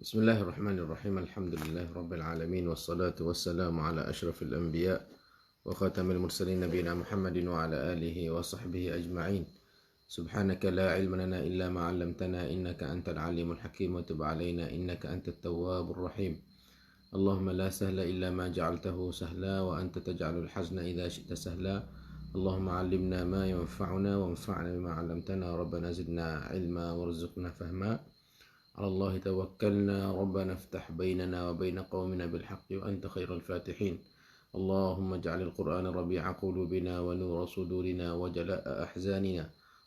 Bismillahirrahmanirrahim. Alhamdulillah Rabbil Alamin. Wassalatu wassalamu ala ashrafil anbiya wa khatamil mursalin nabiyina Muhammadin wa ala alihi wa sahbihi ajma'in. Subhanaka la ilma lana illa ma 'allamtana innaka antal alimul hakim wa tub 'alaina innaka antat tawwabur rahim. Allahumma la sahla illa ma ja'altahu sahla wa anta taj'alul hazna idza syi'ta sahla. Allahumma 'allimna ma yanfa'una wanfa'na bima 'allamtana. Rabbana zidna 'ilma warzuqna fahma. على الله توكلنا ربنا افتح بيننا وبين قومنا بالحق وأنت خير الفاتحين. اللهم اجعل القرآن ربيع قلوبنا ونور صدورنا وجلاء أحزاننا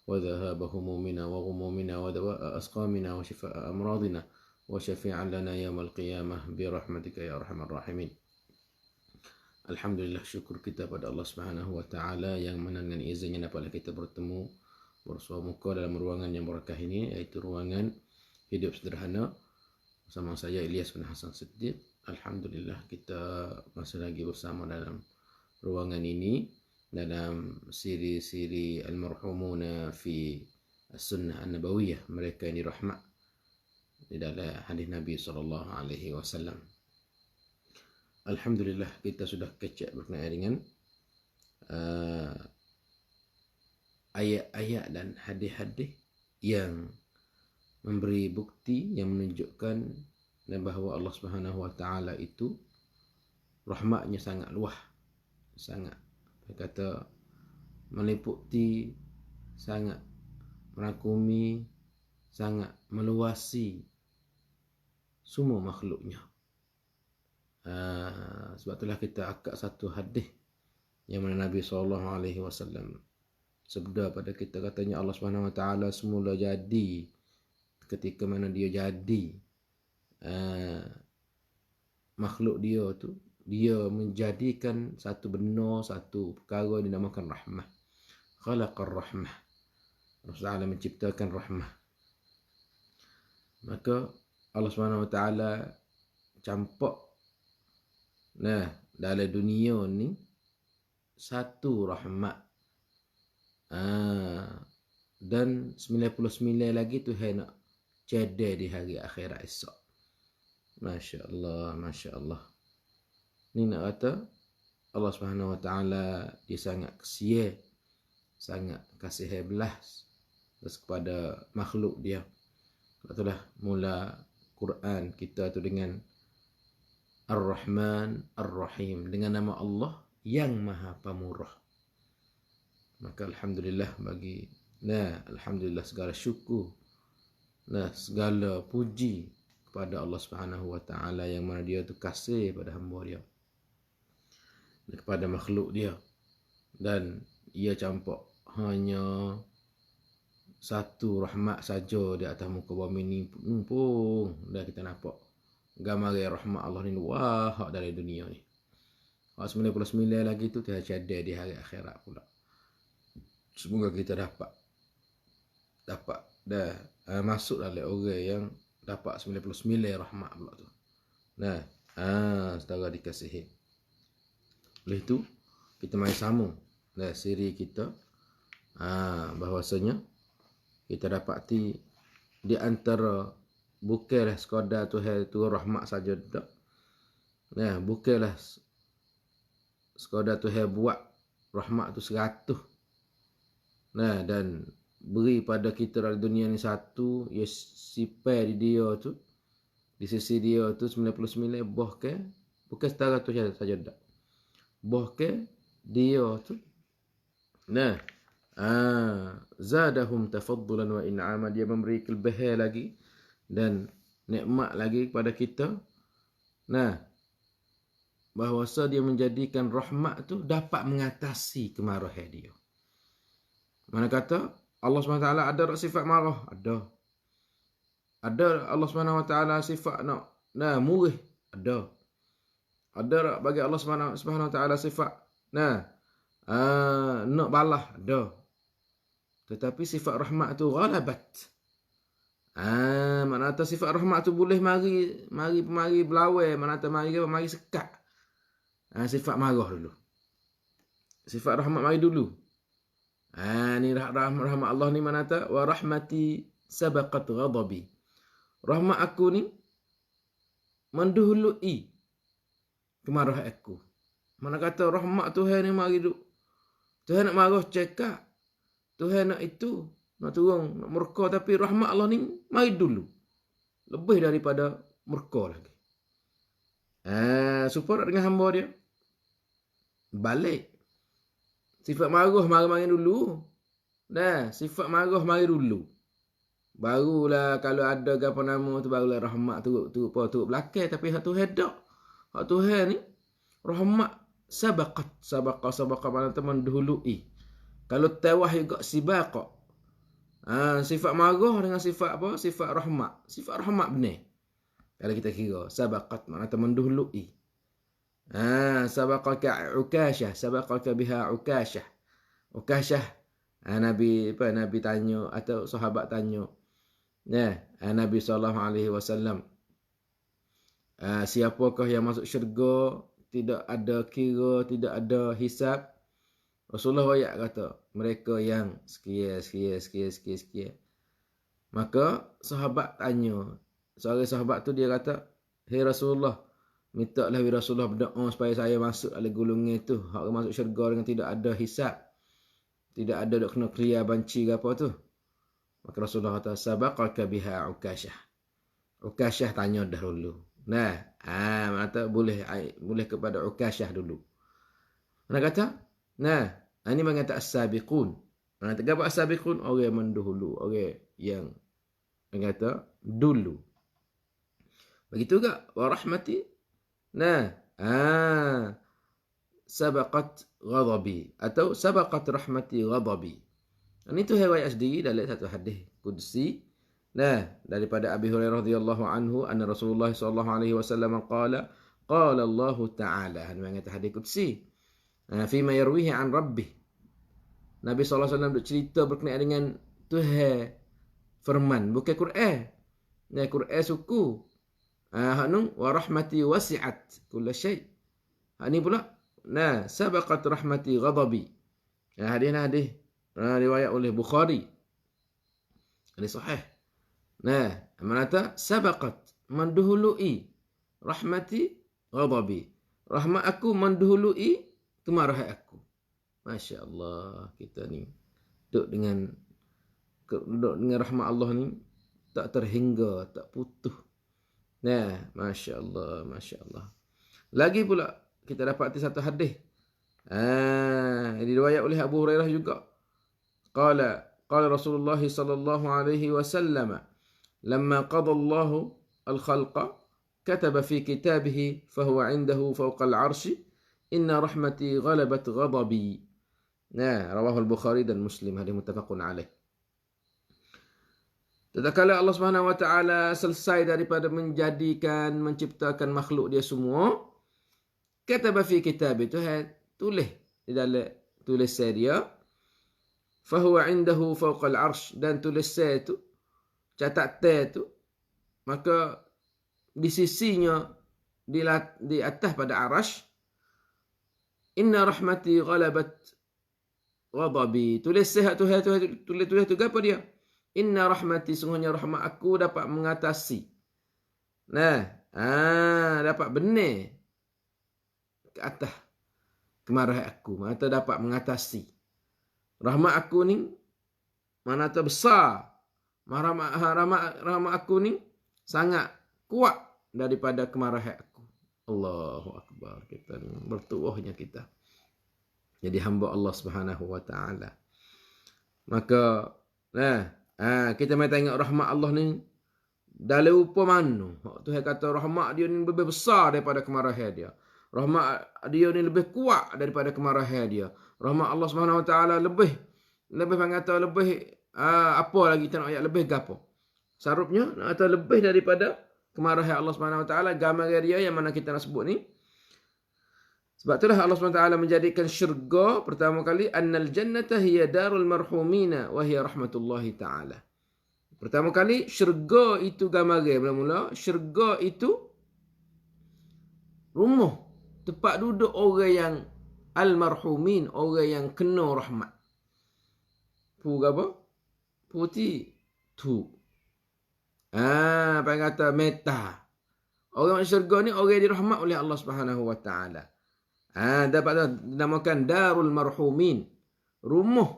وذهاب همومنا وغمومنا ودواء أسقامنا وشفاء أمراضنا وشفيعا لنا يوم القيامة برحمتك يا أرحم الراحمين. Alhamdulillah, syukur kita pada Allah Subhanahu wa taala yang mana dengan izinnya dapat kita bertemu bersua muka dalam ruangan yang berkah ini, iaitu ruangan Hidup Sederhana bersama saya Ilyas bin Hassan Siddiq. Alhamdulillah, kita masih lagi bersama dalam ruangan ini dalam siri-siri Al-Marhumuna fi As-Sunnah An-Nabawiyah, mereka yang dirahmat di dalam hadis Nabi SAW. Alhamdulillah, kita sudah kecek berkenaan dengan ayat-ayat dan hadis-hadis yang memberi bukti yang menunjukkan bahawa Allah Subhanahu wa taala itu rahmatnya sangat luas, sangat kata meliputi, sangat merangkumi, sangat meluasi semua makhluknya. Sebab itulah kita akak satu hadis yang mana Nabi SAW sabda pada kita, katanya Allah Subhanahu wa taala semula jadi ketika mana dia jadi makhluk dia tu, dia menjadikan satu benda, satu perkara yang dinamakan rahmah. Khalaqar rahmah. Rasulullah menciptakan rahmah. Maka Allah Subhanahu wa taala campak dalam dunia ni satu rahmat. Dan 99 lagi Tuhan nak jadi di hari akhirat esok. Masya Allah, Masya Allah. Ni nak kata Allah Subhanahu wa taala dia sangat kesian, sangat kasih belas kepada makhluk dia. Itulah mula Quran kita tu dengan Ar-Rahman Ar-Rahim, dengan nama Allah yang Maha Pemurah. Maka alhamdulillah alhamdulillah segala syukur, segala puji kepada Allah Subhanahu wa taala yang mana dia tu kasih pada hamba dia, kepada makhluk dia, dan ia campak hanya satu rahmat saja di atas muka bumi ni numpung dah kita nampak gambar rahmat Allah ni luah dari dunia ni. 99 lagi tu dia ada di hari akhirat pula. Semoga kita dapat dah masuk dalam orang yang dapat 99 rahmat pula tu. Saudara dikasihi. Oleh itu kita mari sambung siri kita, bahawasanya kita dapati di antara bukanlah sekadar Tuhan tu rahmat saja tak. Bukanlah sekadar Tuhan buat rahmat tu 100. Dan beri pada kita dalam dunia ni satu, ya sipai di dia tu, di sisi dia tu 99, bahkan bukan setara tu saja tak. Bahkan dia tu zadahum tafaddulan wa in'ama, dia memberi kelebihan lagi dan nikmat lagi kepada kita. Bahawasa dia menjadikan rahmat tu dapat mengatasi kemarahan dia. Mana kata Allah SWT ada sifat marah? Ada. Ada Allah SWT sifat nak murih? Ada. Ada bagi Allah SWT sifat nak balah? Ada. Tetapi sifat rahmat tu ghalabat. Mana kata sifat rahmat tu boleh mari belawai, mana kata mari sekat. Sifat marah dulu. Sifat rahmat mari dulu. Ni rahmat Allah ni mana kata wa rahmati sabaqat ghadabi. Rahmat aku ni mendahului kemarahan aku. Mana kata rahmat Tuhan ni mari duk. Tuhan nak marah cekak. Tuhan nak itu, nak turun, nak murka, tapi rahmat Allah ni mari dulu. Lebih daripada murka lagi. Supaya dengan hamba dia. Balik. Sifat marah mari dulu. Sifat marah mari dulu. Barulah kalau ada apa nama tu, barulah rahmat turut belakang. Tapi hak Tuhan tak. Hak Tuhan ni rahmat sabaqah mana teman dahului. Kalau tawah juga sibaqah. Sifat marah dengan sifat apa? Sifat rahmat. Sifat rahmat benar. Kalau kita kira sabaqat mana teman dahului. Sabaqaka Ukashah, sabaqaka biha Ukashah. Ukashah Nabi tanya atau sahabat tanya. Nabi SAW, siapakah yang masuk syurga tidak ada kira, tidak ada hisab? Rasulullah wayak kata, mereka yang sekian. Maka sahabat tanya, seorang sahabat tu dia kata, "Hei Rasulullah, mintalah Rasulullah berdoa supaya saya masuk dalam golongan itu, hak masuk syurga dengan tidak ada hisab, tidak ada dok kena kriya banci ke apa tu." Maka Rasulullah kata, "Sabaqaka biha Ukashah." Ukashah tanya dahulu. Kata boleh kepada Ukashah dulu. Mana kata? Ini mengata as-sabiqun. Mana kata as-sabiqun? Orang yang mendahulu, orang yang mengata dulu. Begitu juga wa rahmati. Sabaqat ghadabi atau sabaqat rahmati ghadabi. Ini tu riwayat sendiri dalam satu hadis qudsi. Daripada Abi Hurairah radhiyallahu anhu anna Rasulullah sallallahu alaihi wasallam qala Allah Ta'ala. Ini mengata hadis qudsi. Fima yarwihi an rabbih. Nabi sallallahu alaihi wasallam cerita berkenaan dengan Tuhan firman, bukan Quran. Quran suku. Hanung wa rahmati wasi'at kulla syai'. Ini pula sabaqat rahmati ghadabi. Hadis riwayat oleh Bukhari. Hadis sahih. Mana sabaqat mendahului rahmati ghadabi. Rahmat aku mendahului kemarahan aku. Masya Allah, kita ni duduk dengan rahmat Allah ni tak terhingga, tak putus. Masya Allah. Lagi pula kita dapati satu hadis. Diriwayat oleh Abu Hurairah juga. Qala Rasulullah sallallahu alaihi wasallam, lamma qada Allah al-khalqa kataba fi kitabih fahuwa 'indahu fawqa al-'arsy inna rahmati ghalabat ghadabi. Rawahu al-Bukhari dan Muslim, hadis muttafaqun alaih. Tatkala Allah Subhanahu wa taala selesai daripada menciptakan makhluk dia semua, kataba fi kitab, itu tulis di dalam tulisan dia, fahuwa indahu fawqa al-arsh, dan tulisan itu catatan itu maka di sisinya di atas pada arash, inna rahmati ghalabat ghadabi. Tulisan tulis tu apa dia? Inna rahmati, sungguhnya rahmat aku dapat mengatasi. Dapat benar ke atas kemarahan aku. Mana dapat mengatasi. Rahmat aku ni mana besar. Rahmat aku ni sangat kuat daripada kemarahan aku. Allahu Akbar. Kita ni bertuahnya kita jadi hamba Allah Subhanahu wa taala. Maka kita mai tengok rahmat Allah ni dalam rupa mana. Tuhan kata rahmat dia ni lebih besar daripada kemarahan dia. Rahmat dia ni lebih kuat daripada kemarahan dia. Rahmat Allah Subhanahu wa taala lebih mengata lebih apa lagi kita nak ayat lebih gapo. Sarupnya nak kata lebih daripada kemarahan Allah Subhanahu wa taala, gambaran dia yang mana kita nak sebut ni. Sebab itulah Allah SWT menjadikan syurga pertama kali, annal jannata hiya darul marhumina wa hiya rahmatullahi ta'ala. Pertama kali syurga itu gambaran mula-mula, syurga itu rumah, tempat duduk orang yang al-marhumin, orang yang kena rahmat. Apa? Putih tu. Apa yang kata meta. Orang syurga ni orang dirahmat oleh Allah Subhanahu wa taala. Dapat dinamakan Darul Marhumin. Rumah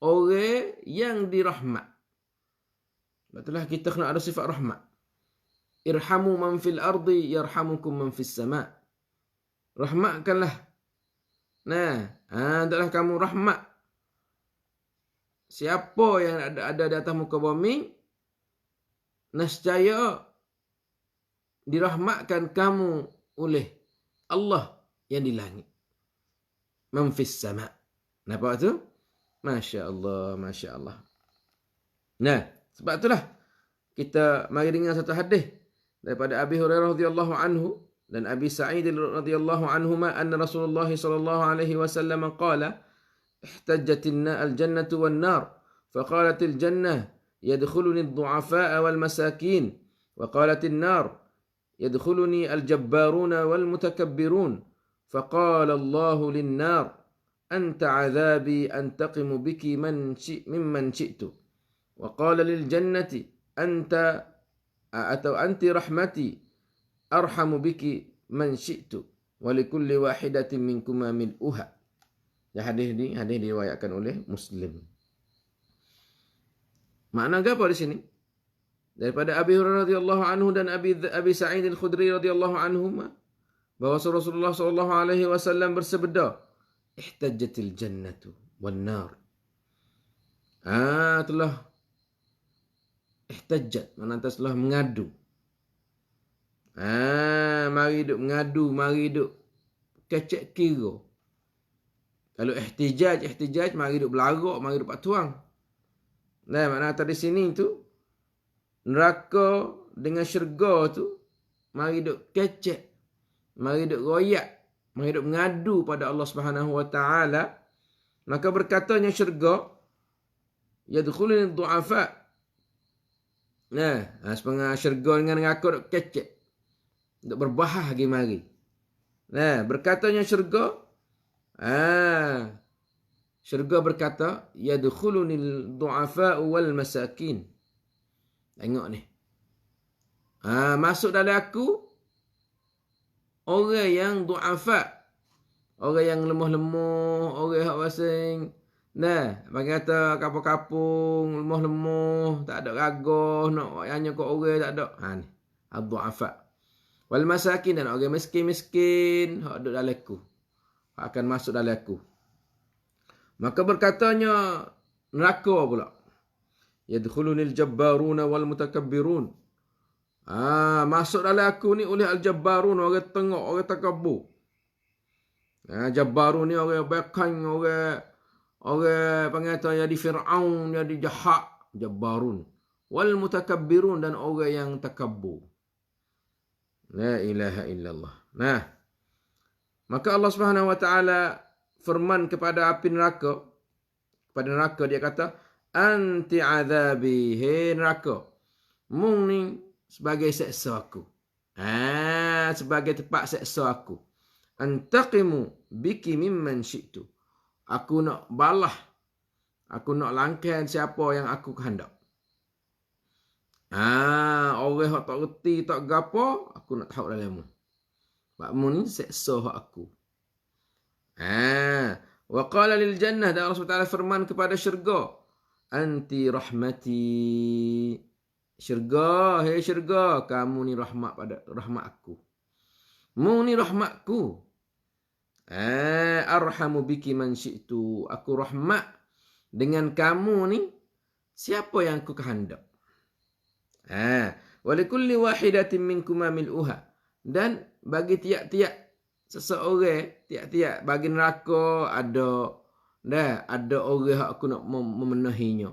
orang yang dirahmat. Betullah kita kena ada sifat rahmat. Irhamu man fil ardi yarhamukum man fis sama. Rahmatkanlah. Hendaklah kamu rahmat. Siapa yang ada di atas muka bumi, nescaya dirahmatkan kamu oleh Allah yang di langit. Man fis sama. Nampak tu? Masya Allah, Masya Allah. Sebab itulah kita mari dengar satu hadis daripada Abi Hurairah radhiyallahu anhu dan Abi Sa'id radhiyallahu anhuma anna Rasulullah sallallahu alaihi wasallam qala ihtajjatin al-jannatu wan-nar faqalat al-jannah yadkhuluni ad-du'afa wal-masakin wa qalat an-nar yadkhuluni al-jabbaruna wal-mutakabbirun faqala Allahu lin-nar anta 'adhabi antaqimu biki mimman syi'tu wa qala lil-jannati anta atau anti rahmati arhamu biki man syi'tu wa likulli wahidatin minkuma mil'uha. Hadis diriwayatkan oleh Muslim. Makna apa di sini? Daripada Abi Hurairah radhiyallahu anhu dan Abi Sa'id al-Khudri radhiyallahu anhuma bahwa Rasulullah sallallahu alaihi wasallam bersabda, ihtajjatil jannatu wan nar. Telah ihtajjat, maknanya telah mengadu. Mari duk mengadu, mari duk kecek kira. Kalau ihtijaj mari duk berlarak, mari duk patuang. Maknanya tadi sini tu neraka dengan syurga tu mari duk kecek, mari duk royak, mari duk mengadu pada Allah Subhanahu wa taala. Maka berkatanya syurga, yadkhulun du'afa. Sepengah syurga dengan neraka duk kecek, duk berbahah lagi mari. Berkatanya syurga, syurga berkata, yadkhulunil du'afa wal masakin. Tengok ni. Masuk dalam aku orang yang du'afa, orang yang lemah-lemah, orang yang wasing. Bagi kata kapung-kapung, lemah-lemah, tak ada gagah, nak hanya kau orang tak ada. Ni, ad-du'afa. Wal masakin, dan orang miskin-miskin, hak ada dalam aku. Akan masuk dalam aku. Maka berkatanya neraka pula. Yadkhulunil jabbaruna wal mutakabbirun. Masuk dalam aku ni oleh al-jabbarun, orang tengok, orang takabbur. Jabbarun ni orang bekang, orang panggil jadi Fir'aun, jadi jahat, jabbarun. Wal mutakabbirun, dan orang yang takabbur. La ilaha illallah. Maka Allah Subhanahu wa taala firman kepada api neraka, kepada neraka dia kata, anti azabi, hei neraka, mung ni sebagai seksa aku. Sebagai tempat seksa aku. Antaqimu biki mimman syi'tu. Aku nak balah, aku nak langkan siapa yang aku kehendak. Orang yang tak reti, tak gapo, aku nak tahu dalammu. Sebabmu ni seksa aku. Wa qala lil jannah, dan Allah SWT firman kepada syurga, anti rahmati. Syurga, hei syurga, kamu ni rahmat aku. Mu ni rahmatku. Arhamu biki man syi'tu. Aku rahmat dengan kamu ni siapa yang aku kehendak. Wa likulli wahidatin minkuma mil'uha. Dan bagi tiap-tiap seseorang, tiap-tiap bagi neraka ada orang yang aku nak memenuhinya.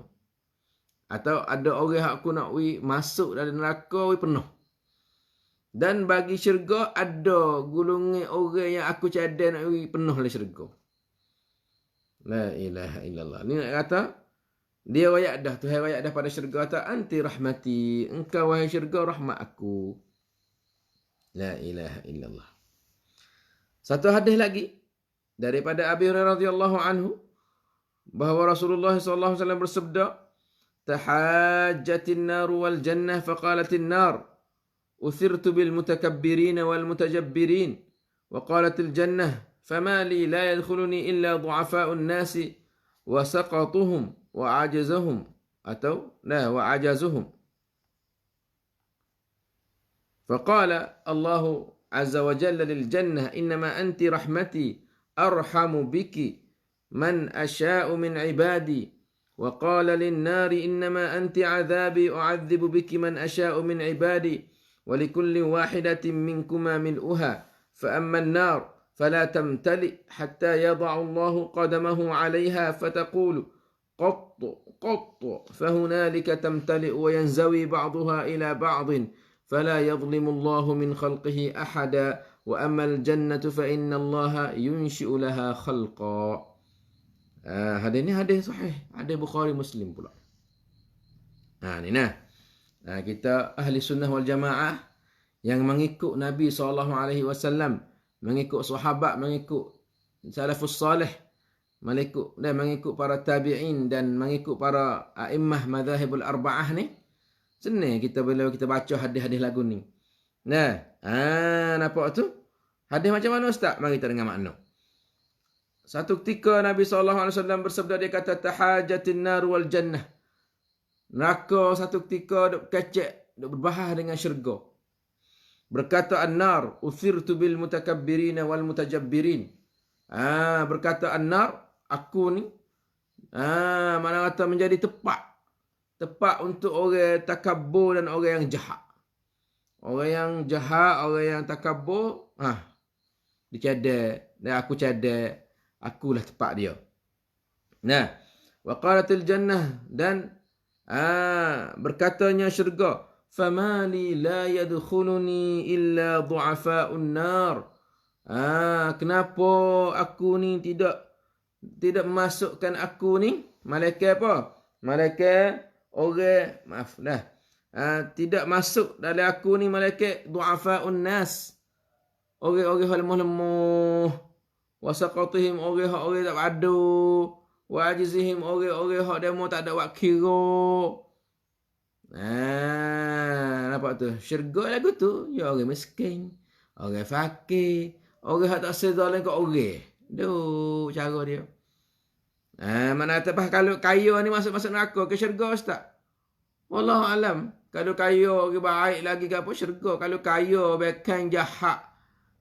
Atau ada orang yang aku nak masuk dalam neraka penuh. Dan bagi syurga ada golongan orang yang aku cadai nak penuh dalam syurga. La ilaha illallah. Ni nak kata dia wayak dah, Tuhan wayak dah pada syurga, kata anti rahmati, engkau wahai syurga rahmat aku. La ilaha illallah. Satu hadis lagi daripada Abi Hurairah radhiyallahu anhu bahawa Rasulullah sallallahu alaihi wasallam bersabda, tahajjatin nar wal jannah faqalatin nar أثرت بالمتكبرين والمتجبرين. وقالت الجنة فما لي لا يدخلني إلا ضعفاء الناس وسقطهم وعجزهم وعجزهم. فقال الله عز وجل للجنة إنما أنت رحمتي أرحم بك من أشاء من عبادي. وقال للنار إنما أنت عذابي أعذب بك من أشاء من عبادي ولكل واحدة منكما ملؤها. فأما النار فلا تمتلئ حتى يضع الله قدمه عليها فتقول قط قط فهنالك تمتلئ وينزوي بعضها إلى بعض فلا يظلم الله من خلقه أحدا. وأما الجنة فإن الله ينشئ لها خلقا. Hadis ni hadis sahih, hadis Bukhari Muslim pula. Kita ahli sunnah wal jamaah yang mengikut Nabi SAW, mengikut sahabat, mengikut salafus salih, mengikut para tabi'in dan mengikut para a'immah madzhabul arba'ah ni. Senang kita bila kita baca hadis-hadis lagu ni. Nampak tu? Hadis macam mana ustaz? Mari kita dengar makna. Satu ketika Nabi SAW bersabda, dia kata tahajatin nar wal jannah. Neraka satu ketika duk kecek, duk berbahas dengan syurga. Berkata an-nar uthirtu bil mutakabbirin wal mutajabbirin. Berkata an-nar, aku ni mana kata menjadi tepat untuk orang takabbur dan orang yang jahat. Orang yang jahat, orang yang takabbur, dia cadek, dan aku cadek, akulah tepat dia. Wa qalatil jannah, dan berkatanya syurga, famali la yadkhuluni illa du'afa'un nar. Kenapa aku ni tidak memasukkan aku ni, malaikat apa? Malaikat orang, tidak masuk dalam aku ni malaikat du'afa'un nas. Orang-orang lemah-lemah. Wasaqatihim orang-orang tak padu. Wa ajizihim orang-orang hak demo tak ada wak kira. Nampak tu? Syurga lagu tu, ya orang miskin, orang fakir, orang hak tak sedalan kat orang. Duh, cara dia. Mana tepat kalau kaya ni masuk neraka ke syurga ustaz? Wallahu alam. Kalau kaya orang baik lagi ke apa syurga. Kalau kaya bekan jahat.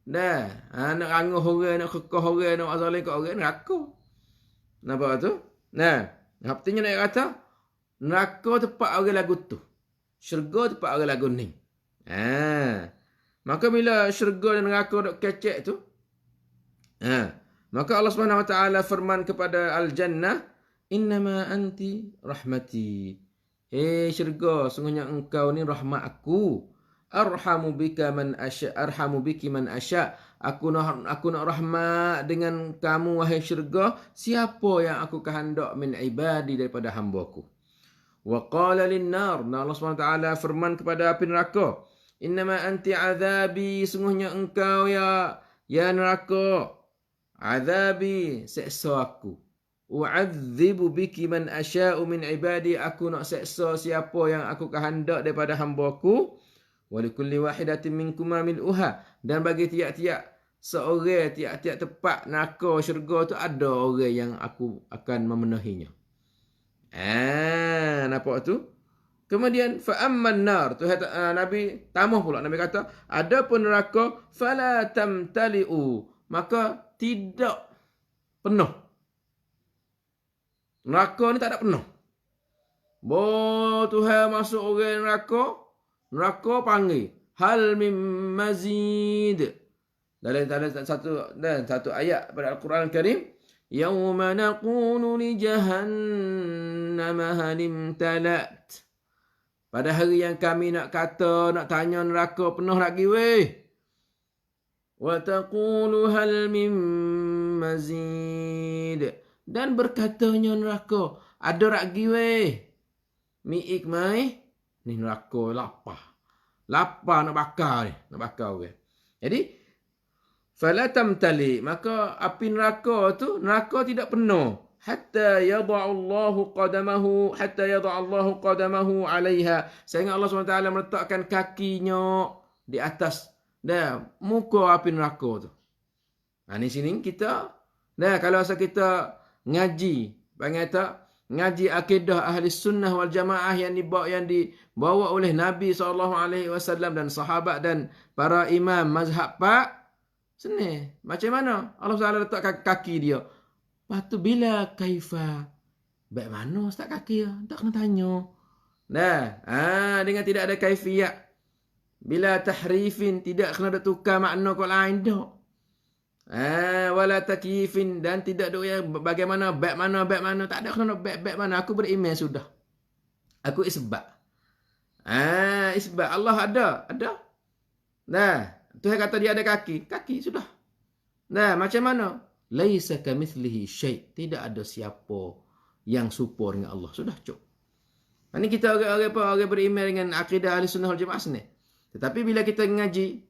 Nak ranguh orang, nak kekeh orang, nak zalim kat orang, neraka. Nampak tu? Artinya nak kata neraka tempat orang lagu tu. Syurga tempat orang lagu ni. Maka bila syurga dan neraka duk kecek tu, maka Allah Subhanahu Wa Taala firman kepada al-jannah, innama anti rahmati. Syurga, sungguhnya engkau ni rahmat aku. Arhamu bika man asya, arhamu biki man asya. Aku nak rahmat dengan kamu wahai syurga, siapa yang aku kehendak min ibadi daripada hamba-Ku. Wa qala lin-nar, Allah SWT firman kepada api neraka, innama anti azabi, sungguhnya engkau ya neraka, azabi, seksa aku. U'adzibu biki man asya'u min ibadi, aku nak seksa siapa yang aku kehendak daripada hamba-Ku. Wa likulli wahidatin minkuma mil'uha, dan bagi tiap-tiap seorang, tiap-tiap tempat neraka syurga tu ada orang yang aku akan memenuhinya. Nampak tu? Kemudian fa amman nar tu Nabi tambah pula, Nabi kata adapun neraka fala tamtali'u, maka tidak penuh. Neraka ni tak ada penuh. Tuhan masuk orang neraka panggil hal mim mazid. Dalam satu ayat pada Al-Quran Al-Karim, yauma naqulu li jahannama hal imtalat. Pada hari yang kami nak tanya neraka penuh lagi weh. Wa taqulu hal mim mazid. Dan berkatanya neraka, ada lagi weh. Mi'ik mai. Ni neraka lapar. Lapar nak bakar weh. Jadi fala tamtali, maka api neraka tidak penuh hatta yada'allahu qadamahu 'alaiha, sehingga Allah SWT meletakkan kakinya di atas muka api neraka tu. Ni sini kita kalau asal kita ngaji, panggil tak ngaji akidah ahli sunnah wal jamaah yang dibawa oleh Nabi SAW dan sahabat dan para imam mazhab Pak. Seni. Macam mana Allah SWT letak kaki dia. Lepas tu bila kaifa. Baik mana letak kaki dia? Tak kena tanya. Dengan tidak ada kaifiyat. Bila tahrifin tidak kena tukar makna kau lain tak. Wala takyifin dan tidak ada bagaimana baik mana tak ada kena baik mana. Aku beriman sudah. Aku isbat. Isbat Allah ada. Tuhan kata dia ada kaki sudah. Macam mana? Laisa kamitslihi syai'. Tidak ada siapa yang serupa dengan Allah. Sudah cukup. Ini kita orang beriman dengan akidah ahli sunnah wal jamaah ni. Tetapi bila kita ngaji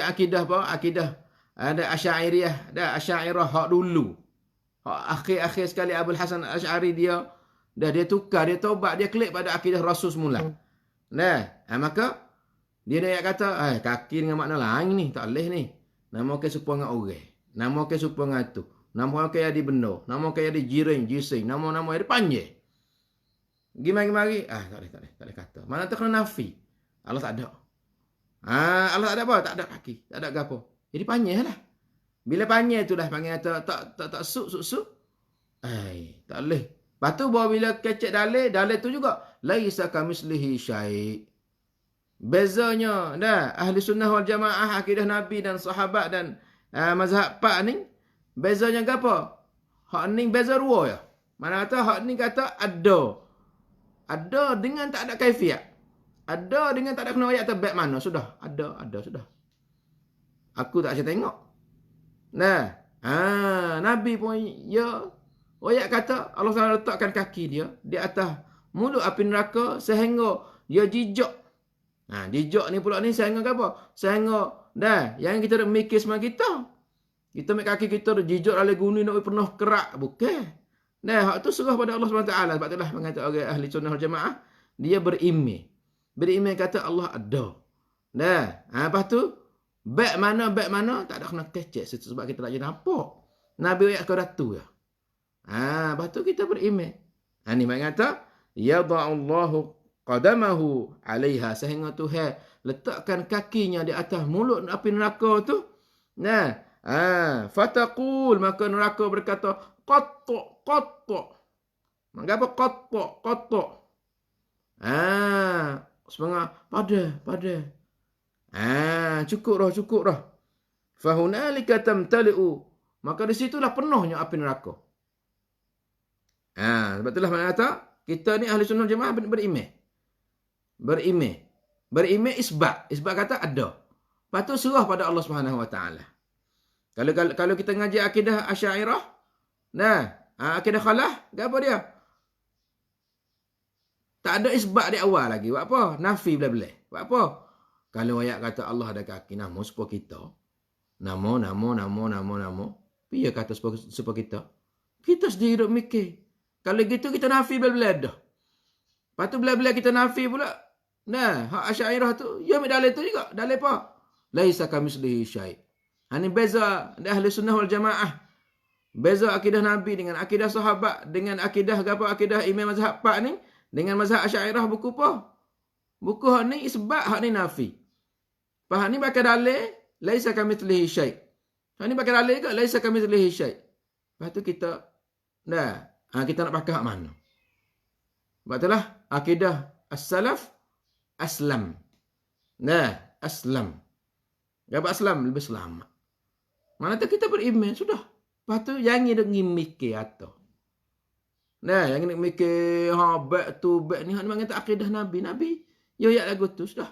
akidah apa? Akidah ada Asy'ariyah, ada Asy'ariyah hak dulu. Hak akhir sekali Abul Hasan Asy'ari dia tukar, dia taubat, dia klik pada akidah Rasul semula. Maka dia kata, kaki dengan makna lain ni, tak boleh ni. Nama ke serupa dengan orang. Nama ke serupa dengan tu. Nama ke ada benda, nama ke ada jiring, jising, nama-nama ada panjang. Gimana? Tak boleh kata. Mana tu kena nafi. Allah tak ada. Allah tak ada apa? Tak ada kaki, tak ada gapo. Jadi panjang lah. Bila panjang tu dah panggil tak suk. Tak boleh. Lepas tu bila kecek dalil tu juga laisa kamitslihi syai'. Bezanya ahli sunnah wal jamaah akidah Nabi dan sahabat dan mazhab Pak ni bezanya gapo? Hak ni beza dua ya. Mana kata hak ni kata ada. Ada dengan tak ada kaifiat. Ada dengan tak ada kena ayat baik mana sudah. Ada sudah. Aku tak asyik tengok. Nabi pun ayat kata Allah SWT letakkan kaki dia di atas mulut api neraka sehingga dia jijak. Jijak ni pula ni sehingga apa? Sehingga yang kita nak mikir semua kita. Kita ambil kaki kita jijak dalam gunung nak pernah kerak. Bukan. Hak tu serah pada Allah SWT. Sebab itulah mengatakan orang ahli sunnah wal jamaah dia berimej. Beriman kata Allah ada. Lepas tu baik mana tak ada kena kecek sebab kita tak jadi nampak. Nabi ayat kau datu ya. Lepas tu kita beriman. Ni mengata yada'allahu qadamahu 'alaiha sehingga Tuhan letakkan kakinya di atas mulut api neraka tu. Fataqul maka neraka berkata qatta. Mengapa qatta? Semangat pada. Cukup dah. Fahunalika tamtali'u. Maka di situlah penuhnya api neraka. Sebab itulah makna kata kita ni ahli sunnah jemaah berimej isbat. Isbat kata ada. Lepas tu serah pada Allah Subhanahu Wa Taala. Kalau kita ngaji akidah Asy'ariyah, akidah khalah, apa dia? Tak ada isbat di awal lagi. Buat apa? Nafi belah-belah. Buat apa? Kalau ayat kata Allah ada kaki, nama supaya kita. Nama. Dia kata supaya kita. Kita sendiri duk mikir. Kalau gitu kita nafi belah-belah dah. Lepas tu belah-belah kita nafi pula. Hak Asy'ariyah tu, ya ambil dalil tu juga. Dalil apa? Laisa kamitslihi syai'. Ini beza ahli sunnah wal jamaah. Beza akidah Nabi dengan akidah sahabat. Dengan akidah akidah imam mazhab Pak ni. Dengan mazhab Asy'ariyah buku apa? Buku hak ni isbat, hak ni nafi. Hak ni pakai dalil laisa kamitslihi syai'. Hak ni pakai dalil ke laisa kamitslihi syai'. Lepas tu kita kita nak pakai hak mana? Sebab itulah akidah as-salaf aslam. Aslam. Gapo aslam lebih selamat. Mana tu kita beriman sudah. Lepas tu yang ni duk ngimikir atau. Yang nak mikir baik ni hak memang kata akidah Nabi. Ya lagu tu sudah.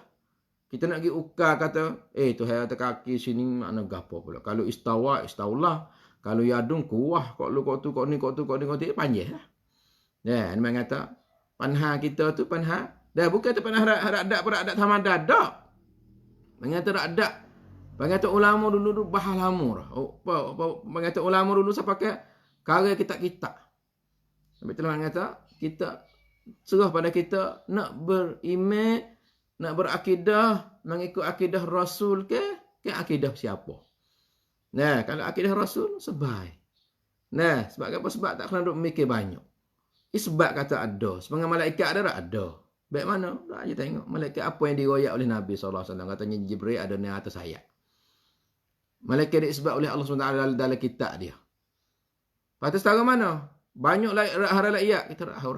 Kita nak pergi ukar kata, Tuhan atas kaki sini makna gapo pula. Kalau istaulah. Kalau yadung kuah kok lu kok tu panjang lah. Memang kata panha kita tu panha. Bukan tu panha radak thamada dak. Mengata radak. Mengata ulama dulu bahas lama dah. Mengata ulama dulu saya pakai karya kitab-kitab. Sampai itulah kata kita serah pada kita nak beriman, Nak berakidah mengikut akidah Rasul ke akidah siapa? Nah, kalau akidah Rasul sebaik. Nah, sebab apa? Sebab tak kena duk mikir banyak. Isbat kata ada. Sebagai malaikat ada tak? Ada. Baik mana? Tak aja tengok. Malaikat apa yang diroyak oleh Nabi SAW. Katanya Jibril ada di atas ayat. Malaikat diisbat oleh Allah SWT dalam kitab dia. Lepas tu setara mana? Banyak harap ayat. Kita tak tahu.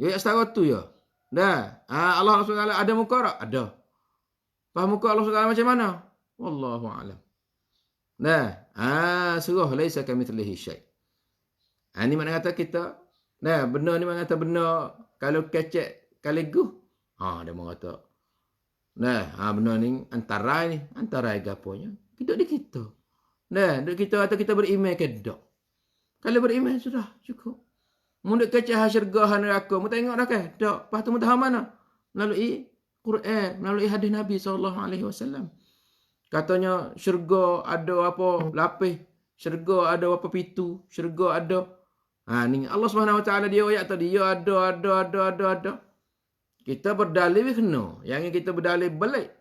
Ya, setara tu ya. Dah. Allah SWT ada muka tak? Ada. Faham muka Allah SWT macam mana? Wallahu'alam. Nah, surah laisa kamitslihi syai'. Ni makna kata kita, benar ni makna kata benar kalau kecek kaligu. Dia mau kata. Benar ni antara gaponya. Hidup di kita. Hidup kita atau kita beriman ke tak? Kalau beriman sudah cukup. Mundur kecek syurga neraka, mu tengok dah ke? Tak. Lepas tu mu tahu mana? Melalui Quran, melalui hadis Nabi SAW. Katanya syurga ada apa lapis, syurga ada apa pintu, syurga ada. Ni Allah SWT dia ayat tadi, dia ada. Kita berdalil kena. Yang kita berdalil balik.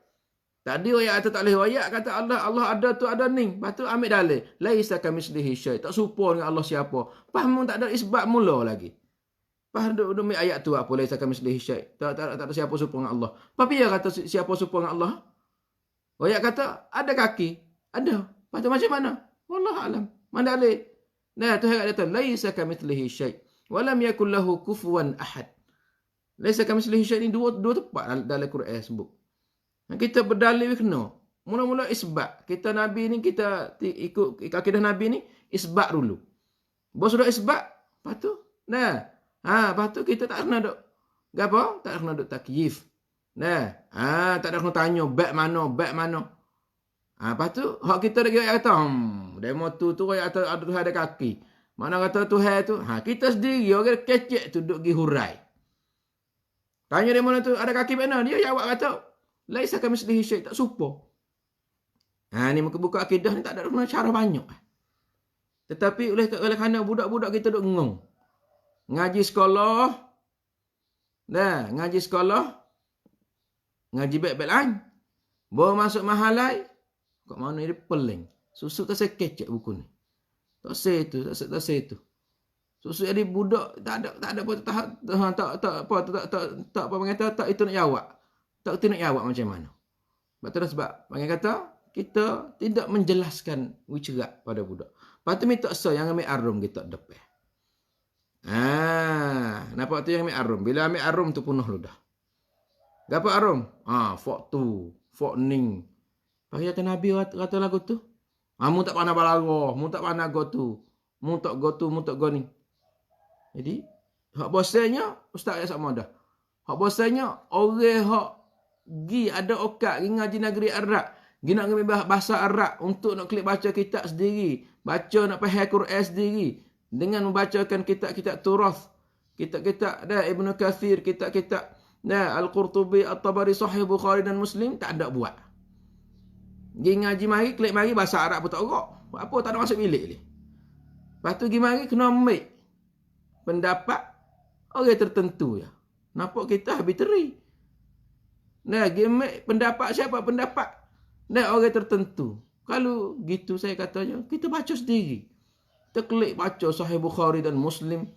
Tadi ayat tu tak boleh ayat kata Allah ada tu ada ni. Lepas tu ambil dalil. Laisa kamitslihi syai'. Tak serupa dengan Allah siapa. Faham tak ada isbat mula lagi. Faham duk ayat tu apa laisa kamitslihi syai'. Tak ada siapa serupa dengan Allah. Tapi dia kata siapa serupa dengan Allah? Ayat kata, ada kaki. Ada. Lepas tu macam mana? Wallahualam. Mana dalil? Tuhan kata, laisa kamitslihi syai'. Walam yakul lahu kufuwan ahad. Laisa kamitslihi syai' ni dua tempat dalam Quran sebut. Kita berdalil kena. Mula-mula isbat. Kita Nabi ni, kita ikut akidah Nabi ni, isbat dulu. Bos sudah isbat, lepas tu, lepas tu kita tak kena duk. Apa? Tak kena duk takyif. Tak ada kena tanya baik mana. Lepas tu hak kita dah kata demo tu ada kaki. Mana kata Tuhan tu? Kita sendiri orang kecek tu duk gi hurai. Tanya dia mana tu ada kaki mana? Dia jawab kata laisa kamitslihi syai', tak serupa. Ni muka buka akidah ni tak ada cara banyak. Tetapi oleh kerana budak-budak kita duk ngong. Ngaji sekolah. Ngaji baik-baik lain. Bawa masuk mahalai. Kok mana dia peling. Susu tak saya kecek buku ni. Tak say tu. Susu jadi budak tak ada apa mengata tak itu nak jawab. Tak itu nak jawab macam mana. Sebab panggil kata kita tidak menjelaskan wicerak pada budak. Lepas tu minta yang ambil arum kita depan. Nampak tu yang ambil arum. Bila ambil arum tu penuh lu dah. Dapat arum? Fok tu. Fok ning. Pakai kata Nabi kata lagu tu. Mu tak pandai balago. Mu tak pandai go tu. Mu tak go ni. Jadi, hak bosanya, Ustaz ya sama dah. Hak bosanya, orang hak gi ada okat, gi ngaji negeri Arab. Gi nak ngambil bahasa Arab untuk nak klik baca kitab sendiri. Baca nak faham Quran sendiri. Dengan membacakan kitab-kitab Turath. Kitab-kitab Ibnu Katsir, kitab-kitab Al-Qurtubi, At-Tabari, Sahih Bukhari dan Muslim tak ada buat. Pergi ngaji mari, klik mari bahasa Arab pun tak orok. Apa tak ada masuk bilik ni. Lepas tu pergi mari kena ambil pendapat orang tertentu ya. Nampak kita arbiteri. Pergi ambil pendapat siapa pendapat orang tertentu. Kalau gitu saya katanya, kita baca sendiri. Kita klik baca Sahih Bukhari dan Muslim.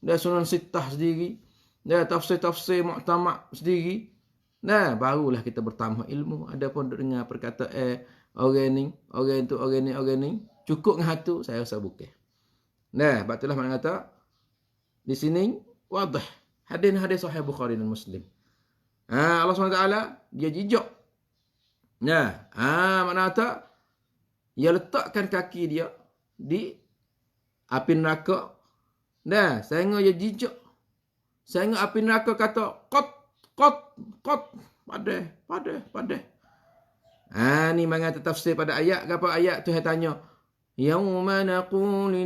Sunan Sittah sendiri. Tafsir-tafsir mu'tamad sendiri. Barulah kita bertambah ilmu. Adapun dengar perkataan orang ni, orang tu, orang ni. Cukup dengan hatu, saya rasa bukan. Sebab itulah makna kata, di sini, wadah. Hadis Sahih Bukhari dan Muslim. Allah SWT, dia jijak. Makna kata, dia letakkan kaki dia di api neraka. Sehingga dia jijak. Sehingga api neraka kata, Qat, padah. Ni mengata tafsir pada ayat. Apa ayat tu saya tanya? Yawma naqulu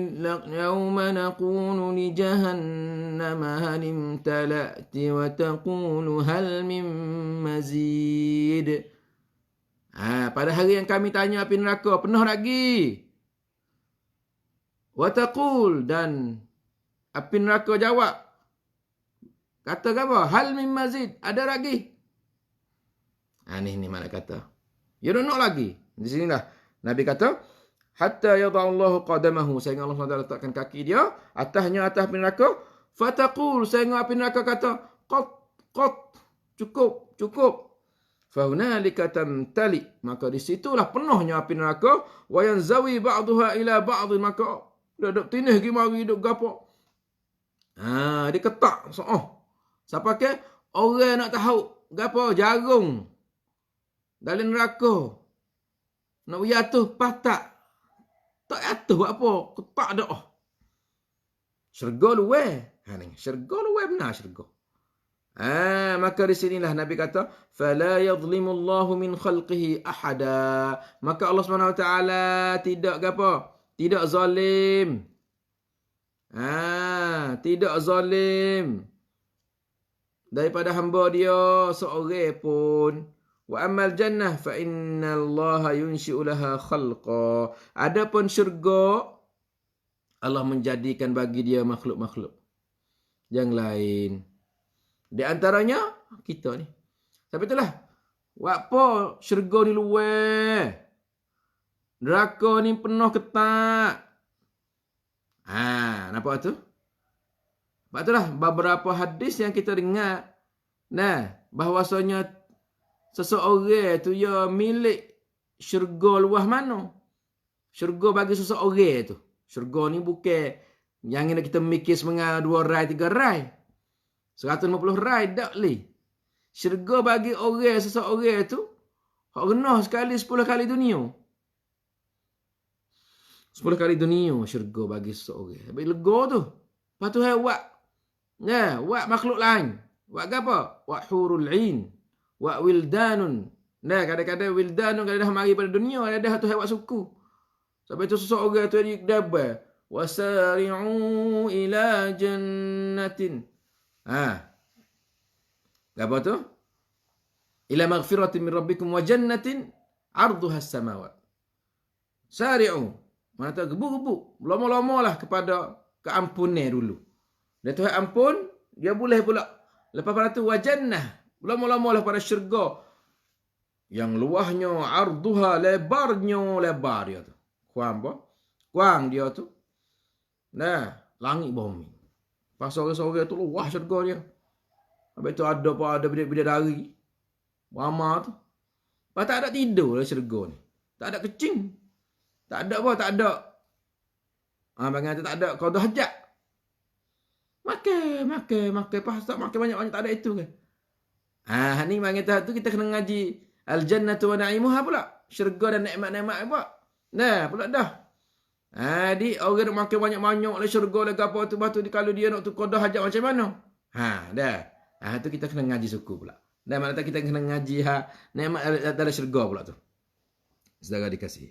li jahannama halim tala'ti wa taqulu hal min mazid. Pada hari yang kami tanya api neraka, penuh lagi. Wa taqul, dan api neraka jawab. Kata apa? Hal min mazid. Ada lagi. Ni mana kata. Ya nak lagi. Di sinilah Nabi kata, hatta yada'allahu qadamahu, sehingga Allah SWT letakkan kaki dia atas api neraka. Fataqul, sehingga api neraka kata, qat, cukup. Fahunalika tamtali, maka di situlah penuhnya api neraka. Wa yanzawi ba'daha ila ba'd, maka dok tinih gi mari dok gapo. Diketak siapa ke orang nak tahu gapo jagung dalam neraka. Nak jatuh patak. Tak jatuh buat apa? Ketak dah. Syurga luar. Syurga luar benar syurga. Maka di sinilah Nabi kata, fala yadhlimullahu min khalqihi ahada. Maka Allah SWT tidak apa? Tidak zalim. Tidak zalim daripada hamba dia seorang pun. Wa ammal jannah fa innallaha yunshi'u laha khalqa. Adapun syurga, Allah menjadikan bagi dia makhluk-makhluk yang lain. Di antaranya kita ni. Sebab itulah, apa syurga ni luar, neraka ni penuh ketak. Nampak tu? Sebab itulah beberapa hadis yang kita dengar, bahawasanya seseorang tu ya milik syurga luah mana. Syurga bagi seseorang tu. Syurga ni bukan yang kita mikir semengal 2 rai 3 rai. 150 rai tak boleh. Syurga bagi orang seseorang tu hak renah sekali 10 kali dunia. 10 kali dunia syurga bagi seseorang. Habis lega tu. Lepas tu buat makhluk lain. Buat apa? Buat hurul ain. Wa wildanun. Kadang-kadang wildanun kalau dah mari pada dunia, ada tu buat suku. Sampai tu seseorang tu jadi dabar. Wasari'u ila jannatin. Apa tu? Ila maghfiratin min rabbikum wa jannatin 'arduha as-samawat. Sari'u. Mana tu gebu-gebu. Lama-lamalah kepada keampunan dulu. Dan Tuhan ampun, dia boleh pula. Lepas pada tu wa jannah. Lama-lamalah pada syurga yang luahnya, arduha, lebar dia tu. Kuang dia tu. Langit bumi. Pas sore-sore tu luah syurga dia. Habis tu ada bidadari. Ramah tu. Lepas tak ada tidur lah syurga ni. Tak ada kecing. Tak ada apa, tak ada. Bangang tu tak ada qada hajat. Makan. Pas tak makan banyak-banyak tak ada itu ke. Ni bangang tu kita kena ngaji al-jannatu wa na'imuha pula. Syurga dan nikmat-nikmat apa. Pula dah. Di orang nak makan banyak-banyak lah syurga lah apa tu batu kalau dia nak tu qada hajat macam mana? Dah. Tu kita kena ngaji suku pula. Dan mana tak kita kena ngaji nikmat dalam syurga pula tu. Saudara dikasihi.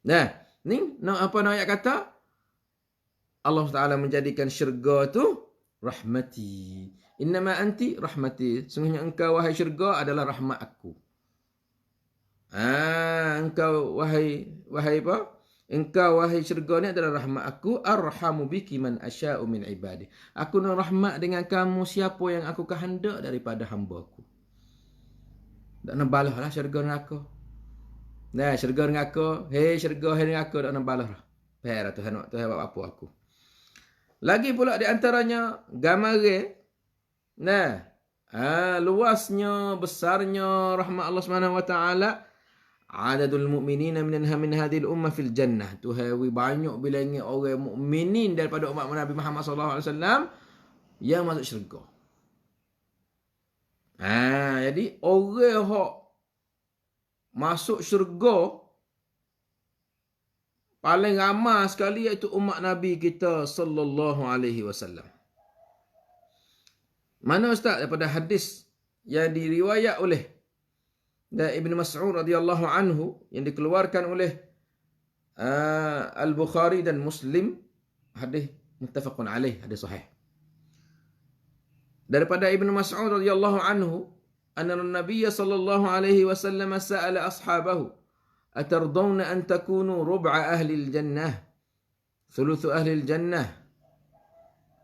Ni apa nak ayat kata? Allah Taala menjadikan syurga tu rahmati. Innama anti rahmati. Sungguhnya engkau wahai syurga adalah rahmat aku. Engkau wahai apa? Engkau wahai syurga ni adalah rahmat aku. Arhamu biki man asya'u min ibadi. Aku nak rahmat dengan kamu siapa yang aku kehendak daripada hamba aku. Tak nak balas lah syurga neraka. Syurga neraka. Hei syurga, hei neraka. Tak nak balas lah. Perah Tuhan buat apa aku. Lagi pula di antaranya gambaran. Luasnya, besarnya rahmat Allah Subhanahu wa taala. Adadul mu'minina min hadhil ummah fil jannah. Tuhawi banyak bilangan orang mukminin daripada umat Nabi Muhammad sallallahu alaihi wasallam yang masuk syurga. Jadi orang hok masuk syurga paling ramai sekali iaitu umat Nabi kita sallallahu alaihi wasallam. Mana ustaz daripada hadis yang diriwayat oleh Ibn Mas'ud radhiyallahu anhu yang dikeluarkan oleh Al-Bukhari dan Muslim, hadis muttafaqun alaih, hadis sahih. Daripada Ibn Mas'ud radhiyallahu anhu, anna an-nabiy sallallahu alaihi wasallam sa'ala ashabahu atardawna an takunu rub'a ahli al-jannah thuluth ahli al-jannah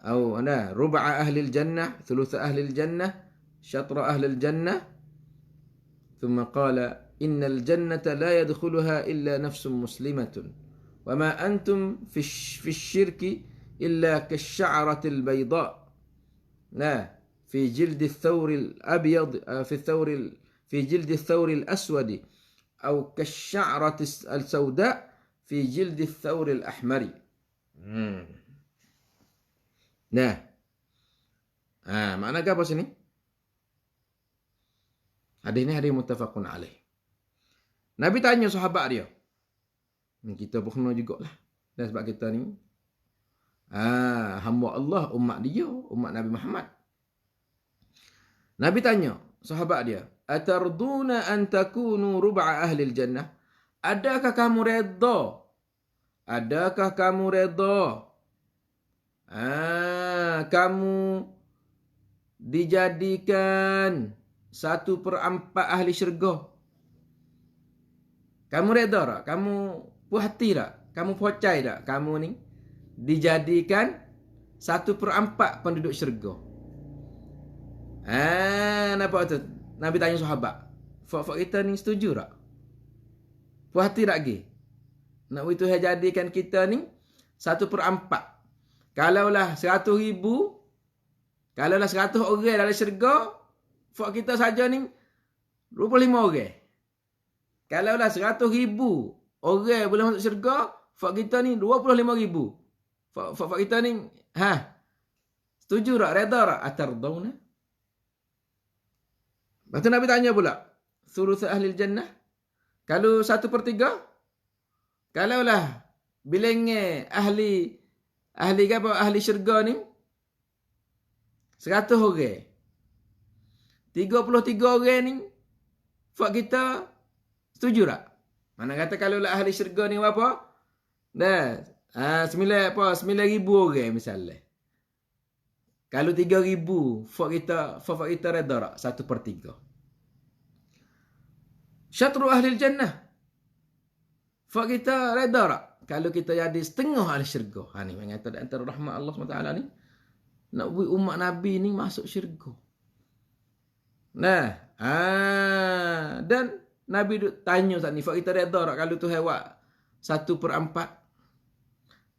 atau rub'a ahli al-jannah thuluth ahli al-jannah syatra ahli al-jannah ثم قال إن الجنة لا يدخلها إلا نفس مسلمة وما أنتم في الشرك إلا كالشعرة البيضاء لا في جلد الثور الأبيض في جلد الثور الأسود أو كالشعرة السوداء في جلد الثور الأحمر. Nah, makna apa sini? Hadis ini hadis muttafaqun alaih. Nabi tanya sahabat dia. Kita pun kena jugalah. Dan sebab kita ni hamba Allah, umat dia, umat Nabi Muhammad. Nabi tanya sahabat dia, "Atarduna an takunu rub'a ahli jannah?" Adakah kamu redha? Adakah kamu redha? Kamu dijadikan 1/4 ahli syurga. Kamu redha tak? Kamu puas hati tak? Kamu percaya tak? Kamu ni dijadikan 1/4 penduduk syurga. Nampak tu? Nabi tanya sahabat. Fak kita ni setuju tak? Puas hati tak lagi? Nak itu jadikan kita ni 1/4. Kalaulah 100,000, kalaulah 100 orang dalam syurga, fak kita saja ni 25 orang. Kalaulah 100,000 orang boleh masuk syurga, fak kita ni 25,000. Fak kita ni, setuju tak? Redha tak? Atardawna? Lepas tu Nabi tanya pula, thuluth ahli jannah? Kalau 1/3? Kalaulah bilangan ahli syurga ni 100 orang. 33 orang ni fak kita setuju tak? Mana kata kalau lah ahli syurga ni berapa? Dah 9,000 orang misalnya. Kalau 3,000 fak kita redha tak? 1/3. Syatru ahli jannah. Fak kita redha tak? Kalau kita jadi setengah ahli syurga. Ni mengata antara rahmat Allah SWT ni. Nak buat umat Nabi ni masuk syurga. Nah. Dan Nabi tanya saat ni. Fak kita redha tak kalau tu hewak 1/4.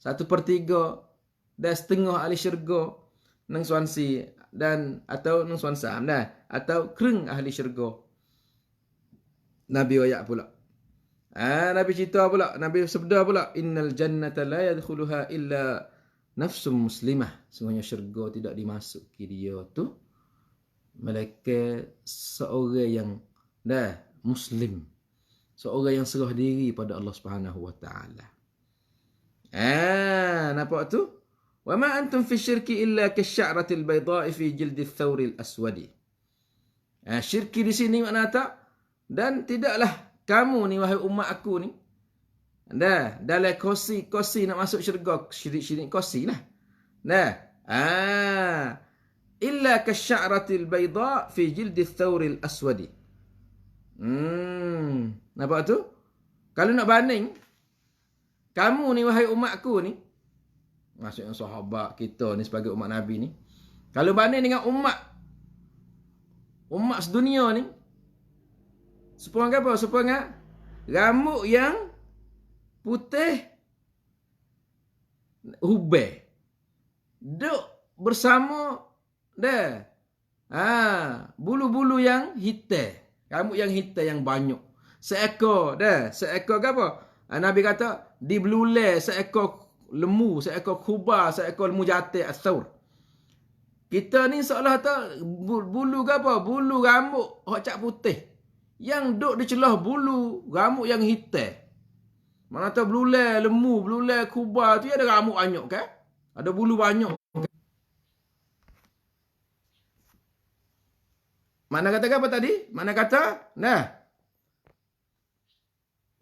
1/3. Dan setengah ahli syurga. Nang Swansea. Atau nang Swansea. Atau kering ahli syurga. Nabi wayak pula. Nabi cerita pula, Nabi sabda pula, innal jannata la yadkhuluha illa nafsum muslimah. Semuanya syurga tidak dimasuki dia tu melainkan seorang yang muslim. Seorang yang serah diri pada Allah Subhanahu wa taala. Nampak tu? Wa ma antum fi syirki illa kasy'aratil bayda'i fi jildi thawril aswadi. Syirki di sini makna tak? Dan tidaklah kamu ni wahai umat aku ni dalam kosi nak masuk syurga, syirik kosi lah. Illa kasy'aratil bayda fi jildi thawril aswadi. Nampak tu? Kalau nak banding kamu ni wahai umat aku ni, maksudnya sahabat kita ni sebagai umat Nabi ni, kalau banding dengan umat sedunia ni, sepuang apa? Sepuang rambut yang putih hubeh. Duk bersama bulu-bulu yang hitam. Rambut yang hitam yang banyak. Seekor ke apa? Nabi kata dibelulai seekor lembu, seekor kubah, seekor lembu jatih as-saur. Kita ni seolah tak bulu ke apa? Bulu rambut hak cak putih. Yang duk di celah bulu rambut yang hitam. Mana tahu belulai lembu, belulai kubah tu ada rambut banyak kan? Ada bulu banyak. Mana kata apa tadi? Mana kata?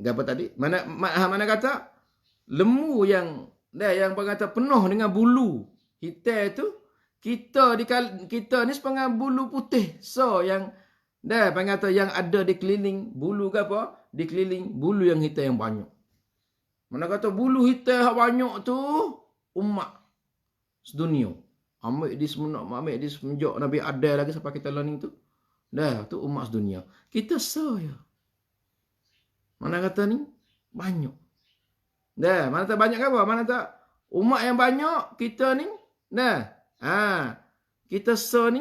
Apa tadi? Mana kata? Lembu yang kata penuh dengan bulu hitam tu, kita ni sepengah bulu putih. So yang kata yang ada di keliling bulu ke apa? Di keliling bulu yang hitam yang banyak. Mana kata bulu hitam yang banyak tu umat sedunia. Ambil di semenjak Nabi ada lagi sampai kita learning tu. Dah, tu umat sedunia. Kita ya. Mana kata ni? Banyak. Dah, mana tak banyak apa? Mana tak umat yang banyak kita ni? Dah. Kita ni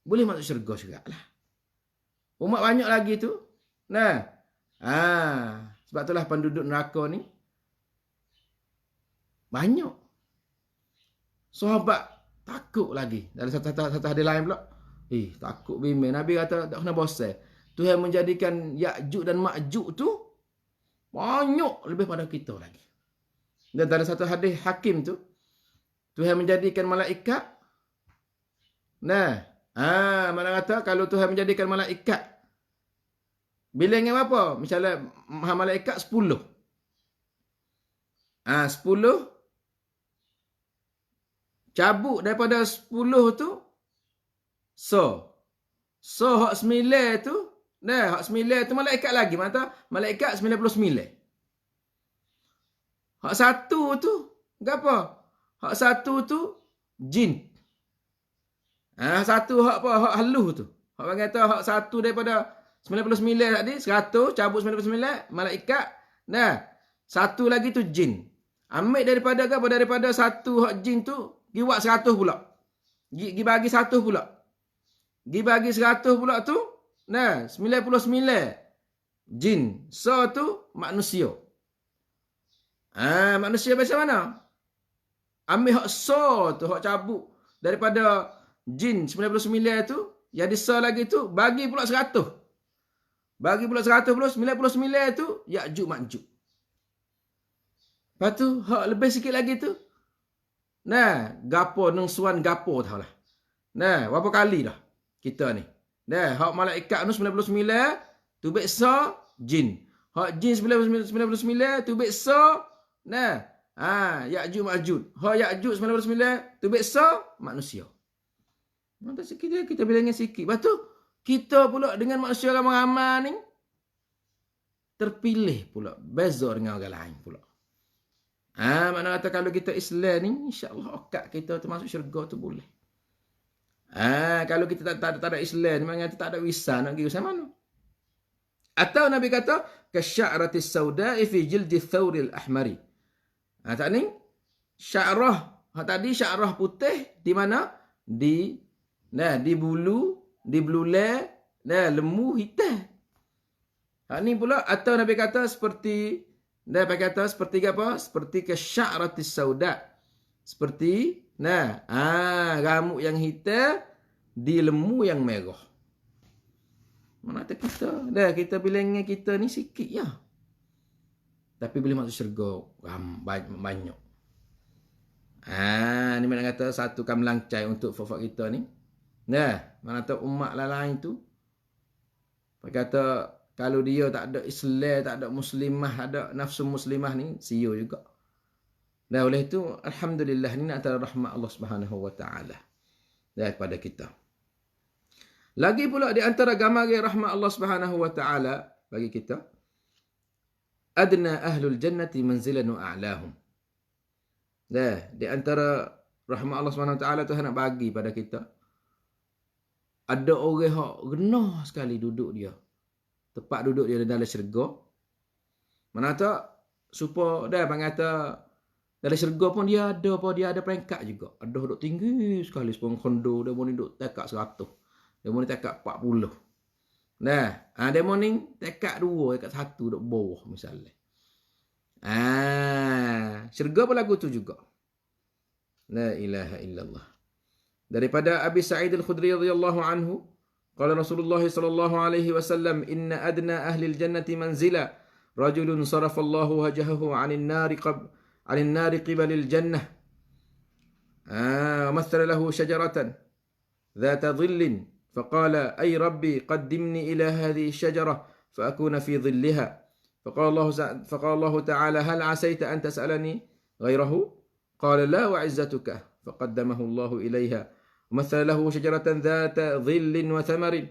boleh masuk syurga juga lah. Umat banyak lagi tu. Nah. Sebab itulah penduduk neraka ni banyak. Sahabat takut lagi. Dalam satu hadis lain pula. Takut bimbing. Nabi kata tak kena bosan. Tuhan menjadikan Ya'juj dan Ma'juj tu banyak lebih pada kita lagi. Dan dalam satu hadis Hakim tu, Tuhan menjadikan malaikat. Mana kata kalau Tuhan menjadikan malaikat bilangan berapa? Misalnya malaikat 10. 10 cabut daripada 10 tu hak 9 tu, hak 9 tu malaikat lagi. Mana malaikat 99. Hak 1 tu apa? Hak 1 tu jin. Satu hak apa? Hak halus tu. Hak panggil kata hak 1 daripada 99 tadi, 100 cabut 99 malaikat. Satu lagi tu jin. Ambil daripada apa? Daripada satu hak jin tu, gi buat 100 pula. Gi bagi 100 pula. Gi bagi 100 pula tu, 99 jin. Tu manusia. Manusia macam mana? Ambil hak tu, hak cabut daripada jin 99 tu, jadi lagi tu, bagi pula 100. Bagi pula 100 pula, 99 tu, Ya'juj Ma'juj. Lepas tu, hak lebih sikit lagi tu, gapo, nengsuan gapo tau lah. Berapa kali dah kita ni. Hak malaikat tu 99, tu beksa jin. Hak jin 99, tu beksa, Ya'juj Ma'juj. Hak Ya'juj 99, tu beksa manusia. Maka kita bilangnya sikit. Lepas tu, kita pula dengan manusia ramai-ramai ni, terpilih pula. Beza dengan orang lain pula. Mana kata kalau kita Islam ni, insyaAllah akak kita termasuk syurga tu boleh. Kalau kita tak ada Islam ni, maknanya tak ada wisa nak pergi usaha mana. Atau Nabi kata, kasya'ratis sauda'i fi jildi thawril ahmari. Tak ni, sya'rah. Tadi sya'rah putih, di mana? Di bulu, di belulai, lembu hitam. Ni pula, atau Nabi kata seperti, seperti apa? Seperti kasya'ratis sauda. Seperti, rambut yang hitam di lembu yang merah. Mana kata kita? Kita bilangnya kita ni sikit ya. Tapi boleh masuk syurga banyak. Ni mana kata satu kamlang cai untuk fafak kita ni. Mana kata umat lain tu. Kata kalau dia tak ada Islam, tak ada muslimah, ada nafsu muslimah ni, sia juga. Oleh itu, alhamdulillah ni antara rahmat Allah Subhanahu wa taala daripada kita. Lagi pula di antara gambaran rahmat Allah Subhanahu wa taala bagi kita, adna ahlul jannati manzilan wa a'lahum. Di antara rahmat Allah Subhanahu wa taala Tuhan nak bagi pada kita, ada orang yang rendah sekali duduk dia. Tempat duduk dia dalam syurga. Mana tak supaya panggil kata dalam syurga pun dia ada peringkat juga. Ada duduk tinggi sekali sepuluh kondo, dia boleh duduk tekak 100. Dia boleh tekak 40. Dia morning tekak 2, tekak 1 duduk bawah misalnya. Syurga pun lagu tu juga. La ilaha illallah. Daripada Abi Sa'id Al-Khudri radhiyallahu anhu, qala Rasulullah sallallahu alaihi wasallam, inna adna ahli al-jannati manzila rajulun sarafa Allahu wajhahu 'anil nari qibal al-jannah. Mathala lahu shajaratan ذات ظل فقال أي ربي قدمني إلى هذه الشجرة فأكون في ظلها فقال الله تعالى هل عسيت أن تسألني غيره قال لا وعزتك فقدمه الله إليها ومثل له شجرة ذات ظل وثمر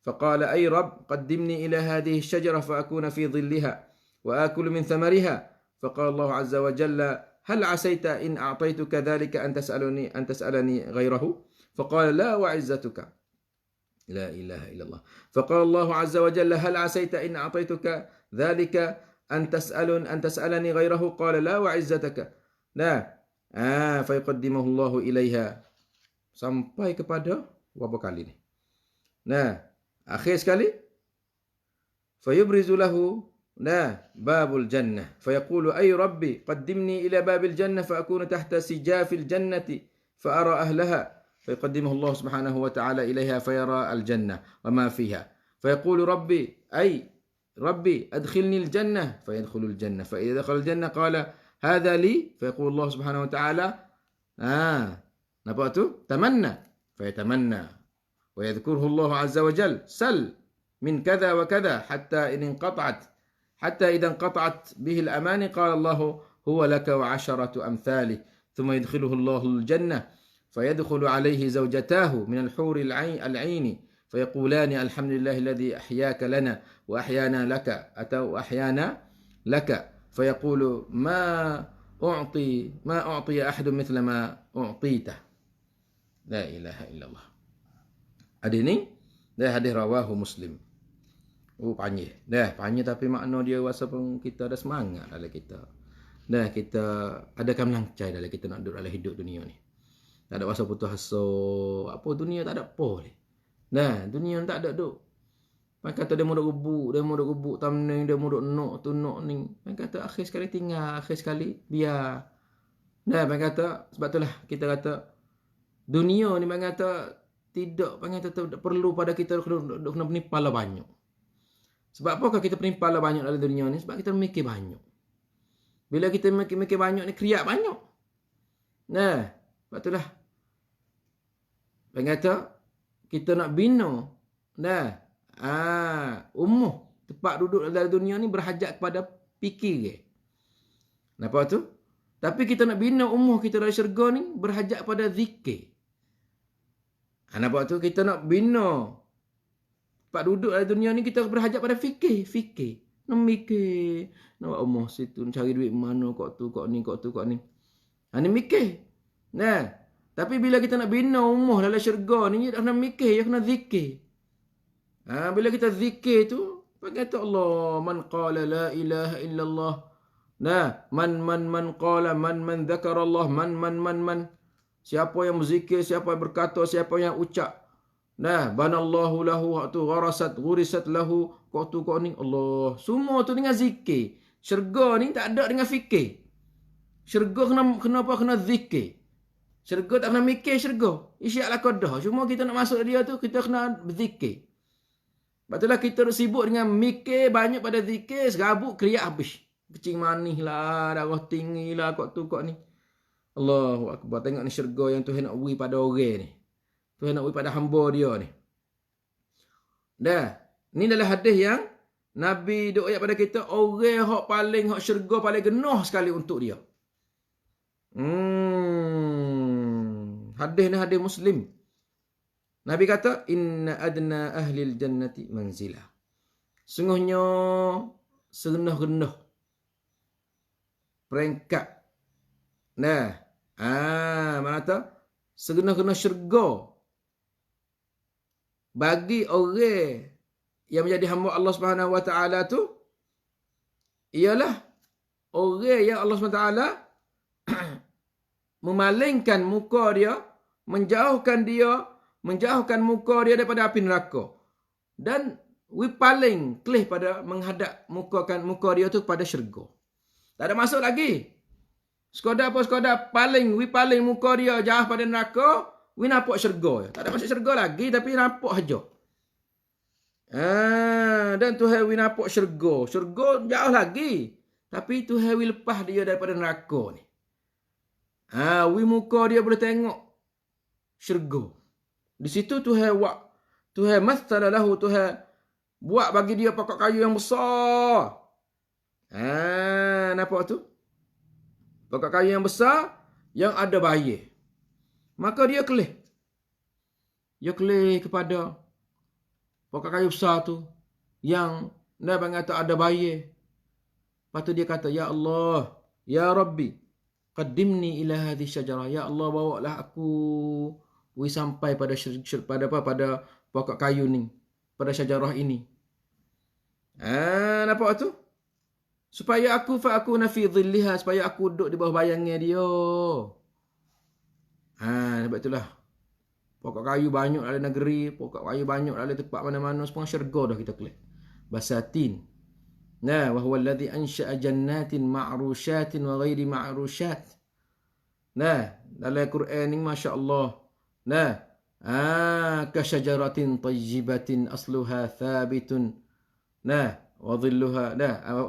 فقال أي رب قدمني إلى هذه الشجرة فأكون في ظلها وآكل من ثمرها فقال الله عز وجل هل عسيت إن أعطيتك ذلك أن تسألني غيره فقال لا وعزتك. La ilaha illallah. Faqala Allah azza wa jalla hal asaita in a'taituka dhalika an tas'alani ghairahu qala la wa 'izzataka. Nah, fa yuqaddimuhu Allah ilaiha. Sampai kepada berapa kali ni? Nah, akhir sekali fayubrizu lahu babul jannah fayaqulu ay rabbi qaddimni ila babil jannah fa akunu tahta sijafil jannati fa ara ahlaha فيقدمه الله سبحانه وتعالى إليها فيرى الجنة وما فيها فيقول ربي أدخلني الجنة فيدخل الجنة فإذا دخل الجنة قال هذا لي فيقول الله سبحانه وتعالى نبأت تمنى فيتمنى ويذكره الله عز وجل سل من كذا وكذا حتى إذا انقطعت به الأماني قال الله هو لك وعشرة أمثاله ثم يدخله الله الجنة فيدخل عليه زوجتاه من الحور العين فيقولان الحمد لله الذي أحياك لنا وأحيانا لك فيقول ما أعطي أحد مثل ما أعطيته لا إله إلا الله. Hadis ni dah hadis rawahu Muslim. Panjang. Panjang tapi makna dia rasa pun kita ada semangat dalam kita. Kita adakan melancar dalam kita nak duduk dalam hidup dunia ni. Tak ada rasa putus asa. Apa dunia tak ada apa ni. Dunia tak ada duk. Mereka kata dia mau duk gebuk, tamning dia mau duk nak ni. Mereka kata akhir sekali tinggal, akhir sekali biar. Mereka kata sebab itulah kita kata dunia ni mereka kata tidak, mereka kata perlu pada kita duk kena penimpala banyak. Sebab apakah kita penimpala banyak dalam dunia ni? Sebab kita mikir banyak. Bila kita mikir banyak ni kriak banyak. Sebab itulah mereka kata kita nak bina umuh tempat duduk dalam dunia ni berhajat kepada fikir. Nampak tu? Tapi kita nak bina umuh kita dalam syurga ni berhajat kepada zikir. Nampak tu? Kita nak bina tempat duduk dalam dunia ni kita berhajat pada fikir. Nak mikir. Nak buat umuh situ, cari duit mana, kok tu, kok ni. Ni mikir. Tapi bila kita nak bina umuh dalam syurga ni, dia kena mikir, dia kena zikir. Bila kita zikir tu, kata Allah, man qala la ilaha illallah. Man qala, man dhakara Allah, man. Siapa yang berzikir, siapa yang berkata, siapa yang ucap. Banallahu lahu, ghurisat lahu, kok tu, kok ni. Allah, semua tu dengan zikir. Syurga ni tak ada dengan fikir. Syurga kenapa kena zikir? Syurga tak kena mikir syurga. Isyak qadah. Cuma kita nak masuk dia tu, kita kena berzikir. Sebab itulah kita sibuk dengan mikir banyak pada zikir, serabut kriak habis. Kecing manis lah, darah tinggi lah, kok tu, kok ni. Allahu Akbar. Tengok ni syurga yang Tuhan nak beri pada orang ni. Tuhan nak beri pada hamba dia ni. Ni adalah hadis yang Nabi duk ayat pada kita, orang hak syurga paling genuh sekali untuk dia. Hadis ni hadis Muslim. Nabi kata, inna adna ahlil jannati manzilah. Sungguhnya serendah-rendah peringkat. Mana kata? Serendah-rendah syurga bagi orang yang menjadi hamba Allah Subhanahu Wa Taala tu ialah orang yang Allah Subhanahu Wa Taala memalingkan muka dia, menjauhkan muka dia daripada api neraka. Dan paling kelih pada menghadap muka dia tu pada syurga. Tak ada masuk lagi. Sekadar paling muka dia jauh pada neraka, nampak syurga. Tak ada masuk syurga lagi tapi nampak saja. Dan Tuhan nampak syurga. Syurga jauh lagi. Tapi Tuhan lepas dia daripada neraka ni. Muka dia boleh tengok syurga. Di situ Tuhan masala lahu, Tuhan buat bagi dia pokok kayu yang besar. Nampak tu? Pokok kayu yang besar yang ada bayir. Maka dia kelih. Dia kelih kepada pokok kayu besar tu yang Nabi kata ada bayir. Lepas tu dia kata, ya Allah, ya Rabbi, qaddimni ila hadhihi syajarah. Ya Allah, bawalah aku sampai pada pokok kayu ni, pada syajarah ini. Nampak tu? Supaya aku fa'akuna fi dhilliha, supaya aku duduk di bawah bayangnya dia. Sebab itulah. Pokok kayu banyak dalam negeri, pokok kayu banyak dalam tempat mana-mana, semua syurga dah kita klik. Basatin. Wa huwa alladhi ansha'a jannatin ma'rushatin wa ghairi ma'rushat. Dalam Quran ni masya-Allah. Ka syajaratin tayyibatin asluha thabitun. Wa dhilluha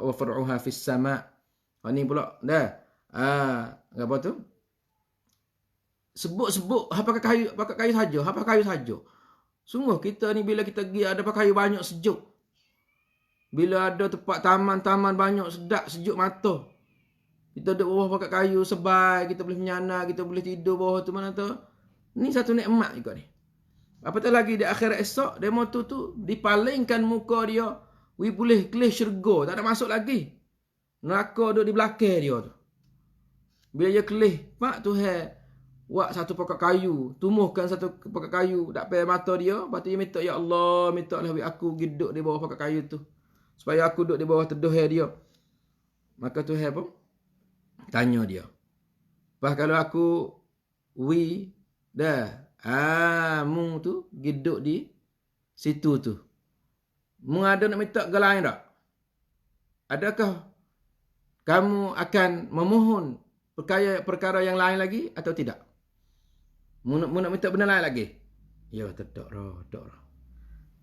wa far'uha fis sama'. Ni pula apa tu? Sebut-sebut pakai kayu saja. Sungguh kita ni bila kita pergi ada pakai kayu banyak sejuk. Bila ada tempat taman-taman banyak sedap sejuk mata. Kita duduk bawah pakai kayu sebai, kita boleh menyana, kita boleh tidur bawah tu mana tu. Ni satu nikmat juga ni. Apatah lagi di akhirat esok, demo tu dipalingkan muka dia, boleh kelih syurga, tak ada masuk lagi. Neraka duduk di belakang dia tu. Bila dia kelih, pak tu buat satu pokok kayu, tumbuhkan satu pokok kayu dekat mata dia, lepas tu dia minta, ya Allah, mintalah aku duduk di bawah pokok kayu tu. Supaya aku duduk di bawah teduh dia. Maka Tuhan pun tanya dia. Lepas kalau aku mung tu duduk di situ tu. Mung ada nak minta ke lain tak? Adakah kamu akan memohon perkara yang lain lagi atau tidak? Mu nak minta benda lain lagi? Ya, tak dah.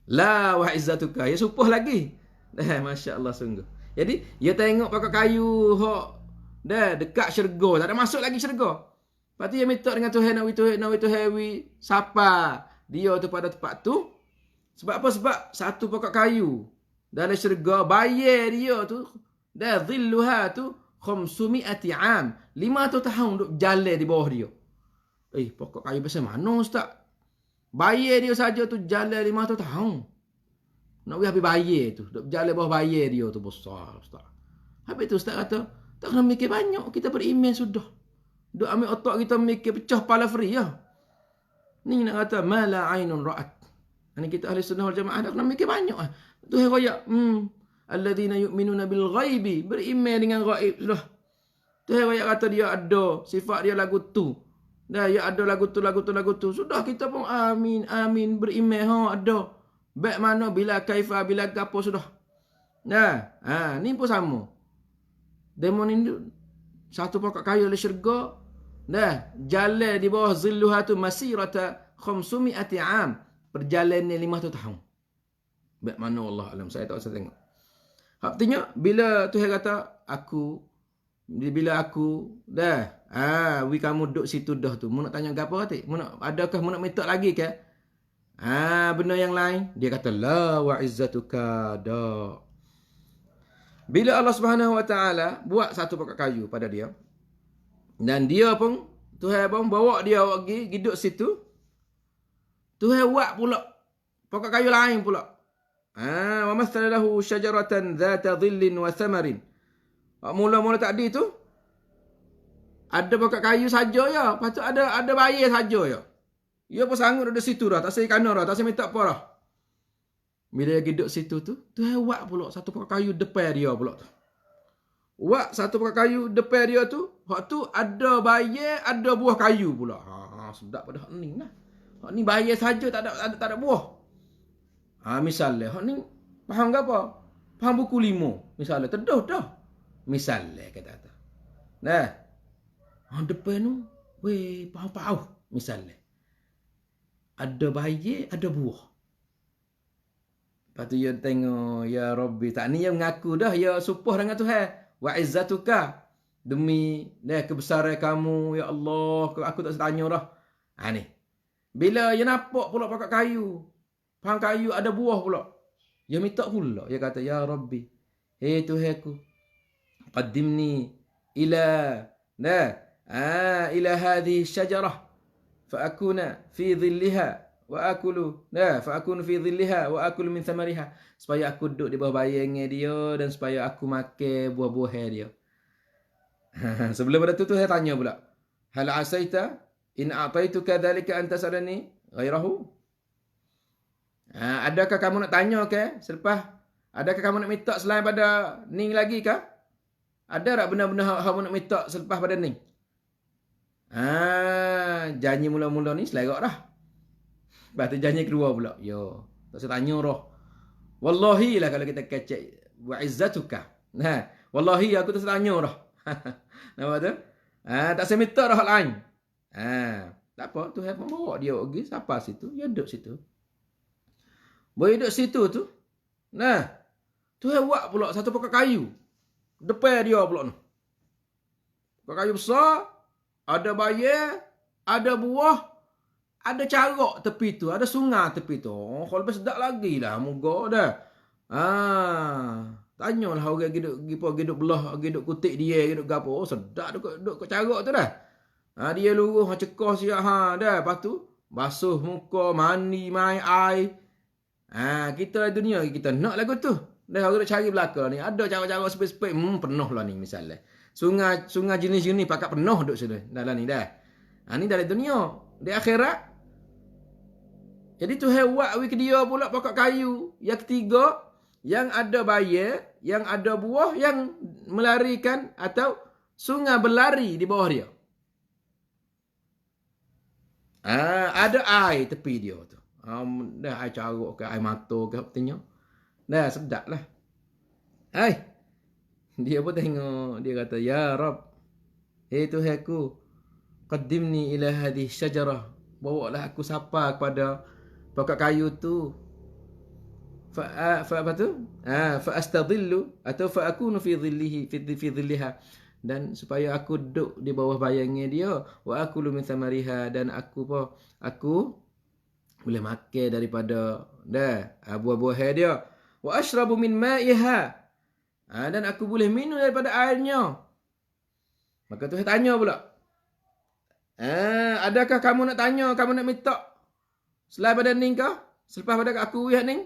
La wa izzatuka. Ya supuh lagi. Masya-Allah sungguh. Jadi, dia tengok pokok kayu dekat syurga, tak ada masuk lagi syurga. Lepas tu dia minta dengan Tuhan nawi sapa dia tu pada tempat tu. Sebab apa? Sebab satu pokok kayu dalam syurga bayar dia tu dhilluha tu 500 am. 500 tahun duk jalan di bawah dia. Pokok kayu besar mana ustaz? Bayar dia saja tu jalan 500 tahun. Nak habis bayar tu. Duk jalan bawah bayar dia tu besar ustaz. Habis tu ustaz kata, tak kena mikir banyak. Kita beriman sudah. Duk ambil otak kita mikir pecah pala free ya. Ni nak kata, mala ainun ra'at. Ini kita ahli sunnah wal jamaah tak kena mikir banyak. Tuhan kaya, alladzina yu'minuna bil ghaibi. Beriman dengan ghaib sudah. Tuhan kaya kata dia ada. Sifat dia lagu tu. Ya ada lagu tu. Sudah kita pun amin. Beriman ada. Baik mana bila kaifa bila gapo sudah. Ni pun sama. Demo ni satu pokok kayu di syurga. Jalan di bawah zilluha tu masirata 500 am. Perjalanan 500 tahun. Baik mana Allah alam. Saya tak usah tengok. Artinya bila Tuhan kata bila aku kamu duduk situ dah tu. Mu nak tanya gapo kata? Adakah mu nak minta lagi ke? Benda yang lain. Dia kata la wa izzatuka da. Bila Allah Subhanahu Wa Taala buat satu pokok kayu pada dia, dan dia pun Tuhan pun bawa dia pergi duduk situ, Tuhan buat pula pokok kayu lain pula. Wa mathala lahu syajaratan dhata dhillin wa thamarin. Mula-mula tadi tu ada pokok kayu saja ya, lepas tu ada bayar saja ya. Dia pun sanggup duduk situ dah, tak sayang kana dah, tak sayang minta apa dah. Bila dia duduk situ tu, Tuhan buat pula satu pokok kayu depan dia pula tu. Buat satu pokok kayu depan dia tu, waktu ada bayar, ada buah kayu pula. Sedap pada hak ni lah. Hak ni bayar saja tak ada buah. Misalnya, hak ni faham ke apa? Faham buku 5. Misalnya, teduh dah. Misalnya kata. Depan tu, faham. Misalnya. Ada bayar, ada buah. Lepas tu dia tengok, ya Rabbi, tak ni dia mengaku dah, ya supuh dengan Tuhan. Wa izzatuka, demi kebesaran kamu, ya Allah, aku tak tanya dah. Ni. Bila dia nampak pula pokok kayu, faham kayu ada buah pula. Dia minta pula, dia kata, ya Rabbi, Tuhanku, qaddimni ila hadhihi syajarah, fa'akuna fi dhilliha. Fa'akunu fi dhilliha wa akulu min thamariha. Supaya aku duduk di bawah bayangnya dia dan supaya aku makan buah-buah dia. Sebelum pada tu Tuhan tanya pula, hal asaita in a'taituka dhalika an tas'alani ghairahu? Adakah kamu nak tanya ke selepas? Adakah kamu nak minta selain pada ni lagi ke? Ada tak benda-benda kamu nak minta selepas pada ni? Janji mula-mula ni selerak dah. Lepas tu janji kedua pula. Yo, tak saya tanya dah. Wallahi lah kalau kita kecek. Wa izzatuka. Wallahi aku tak tanya dah. Nampak tu? Tak saya minta dah hak lain. Tak apa, Tuhan membawa dia pergi. Siapa situ? Dia duduk situ. Boleh duduk situ tu. Tuhan buat pula satu pokok kayu. Depan dia pula ni. Pokok kayu besar. Ada bayar. Ada buah. Ada carak tepi tu. Ada sungai tepi tu. Kalau lebih sedap lagi lah. Moga dah. Tanyalah orang giduk belah. Giduk kutik dia. Giduk gapo. Sedap duduk kat carak tu dah. Dia luruh cekah siap dah. Lepas tu basuh muka, mandi, main air. Kita dunia kita nak lagu tu. Dah orang nak cari belakang ni. Ada cara-cara sepek-sepek. Penuh lah ni misalnya. Sungai jenis-jenis pakat penuh duduk sini. Dalam ni dah. Ni dalam dunia. Di akhirat. Jadi Tuhan buat ke dia pula pokok kayu. Yang ketiga. Yang ada bayar. Yang ada buah. Yang melarikan. Atau sungai berlari di bawah dia. Ada air tepi dia tu. Dah air caruk ke air mata ke apa. Dah sedap lah. Dia pun tengok. Dia kata, Ya Rab. Tuhan aku. Qaddimni ila hadih syajarah. Bawa lah aku sapa kepada pokok kayu tu. Apa tu? Fa astadillu. Atau fa akunu fi dhilliha. Dan supaya aku duduk di bawah bayangnya dia. Wa akulu min thamariha. Dan aku boleh makan daripada buah-buah dia. Wa ashrabu min ma'iha. Dan aku boleh minum daripada airnya. Maka Tuhan tanya pula. Adakah kamu nak tanya, kamu nak minta selain pada ni kah? Selepas pada aku lihat ni?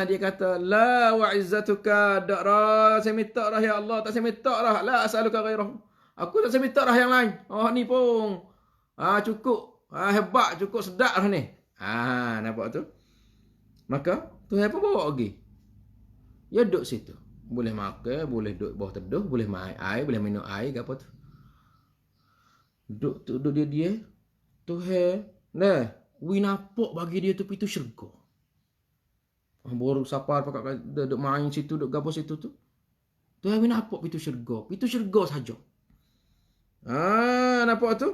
Dia kata, La wa izzatuka da'ra. Saya minta dah ya Allah. Tak saya minta dah. La as'aluka ghairah. Aku tak saya minta dah yang lain. Ni pun. Cukup. Hebat. Cukup sedap dah ni. Nampak tu? Maka, Tuhan pun bawa pergi. Dia duduk situ. Boleh makan. Boleh duduk bawah teduh. Boleh main air. Boleh minum air. Apa tu? Duduk dia. Tuhan. We nampak bagi dia tu pintu syurga. Baru sapar pakat duduk main situ, duduk gabung situ tu. Tuhan nampak pintu syurga. Pintu syurga saja. Nampak tu?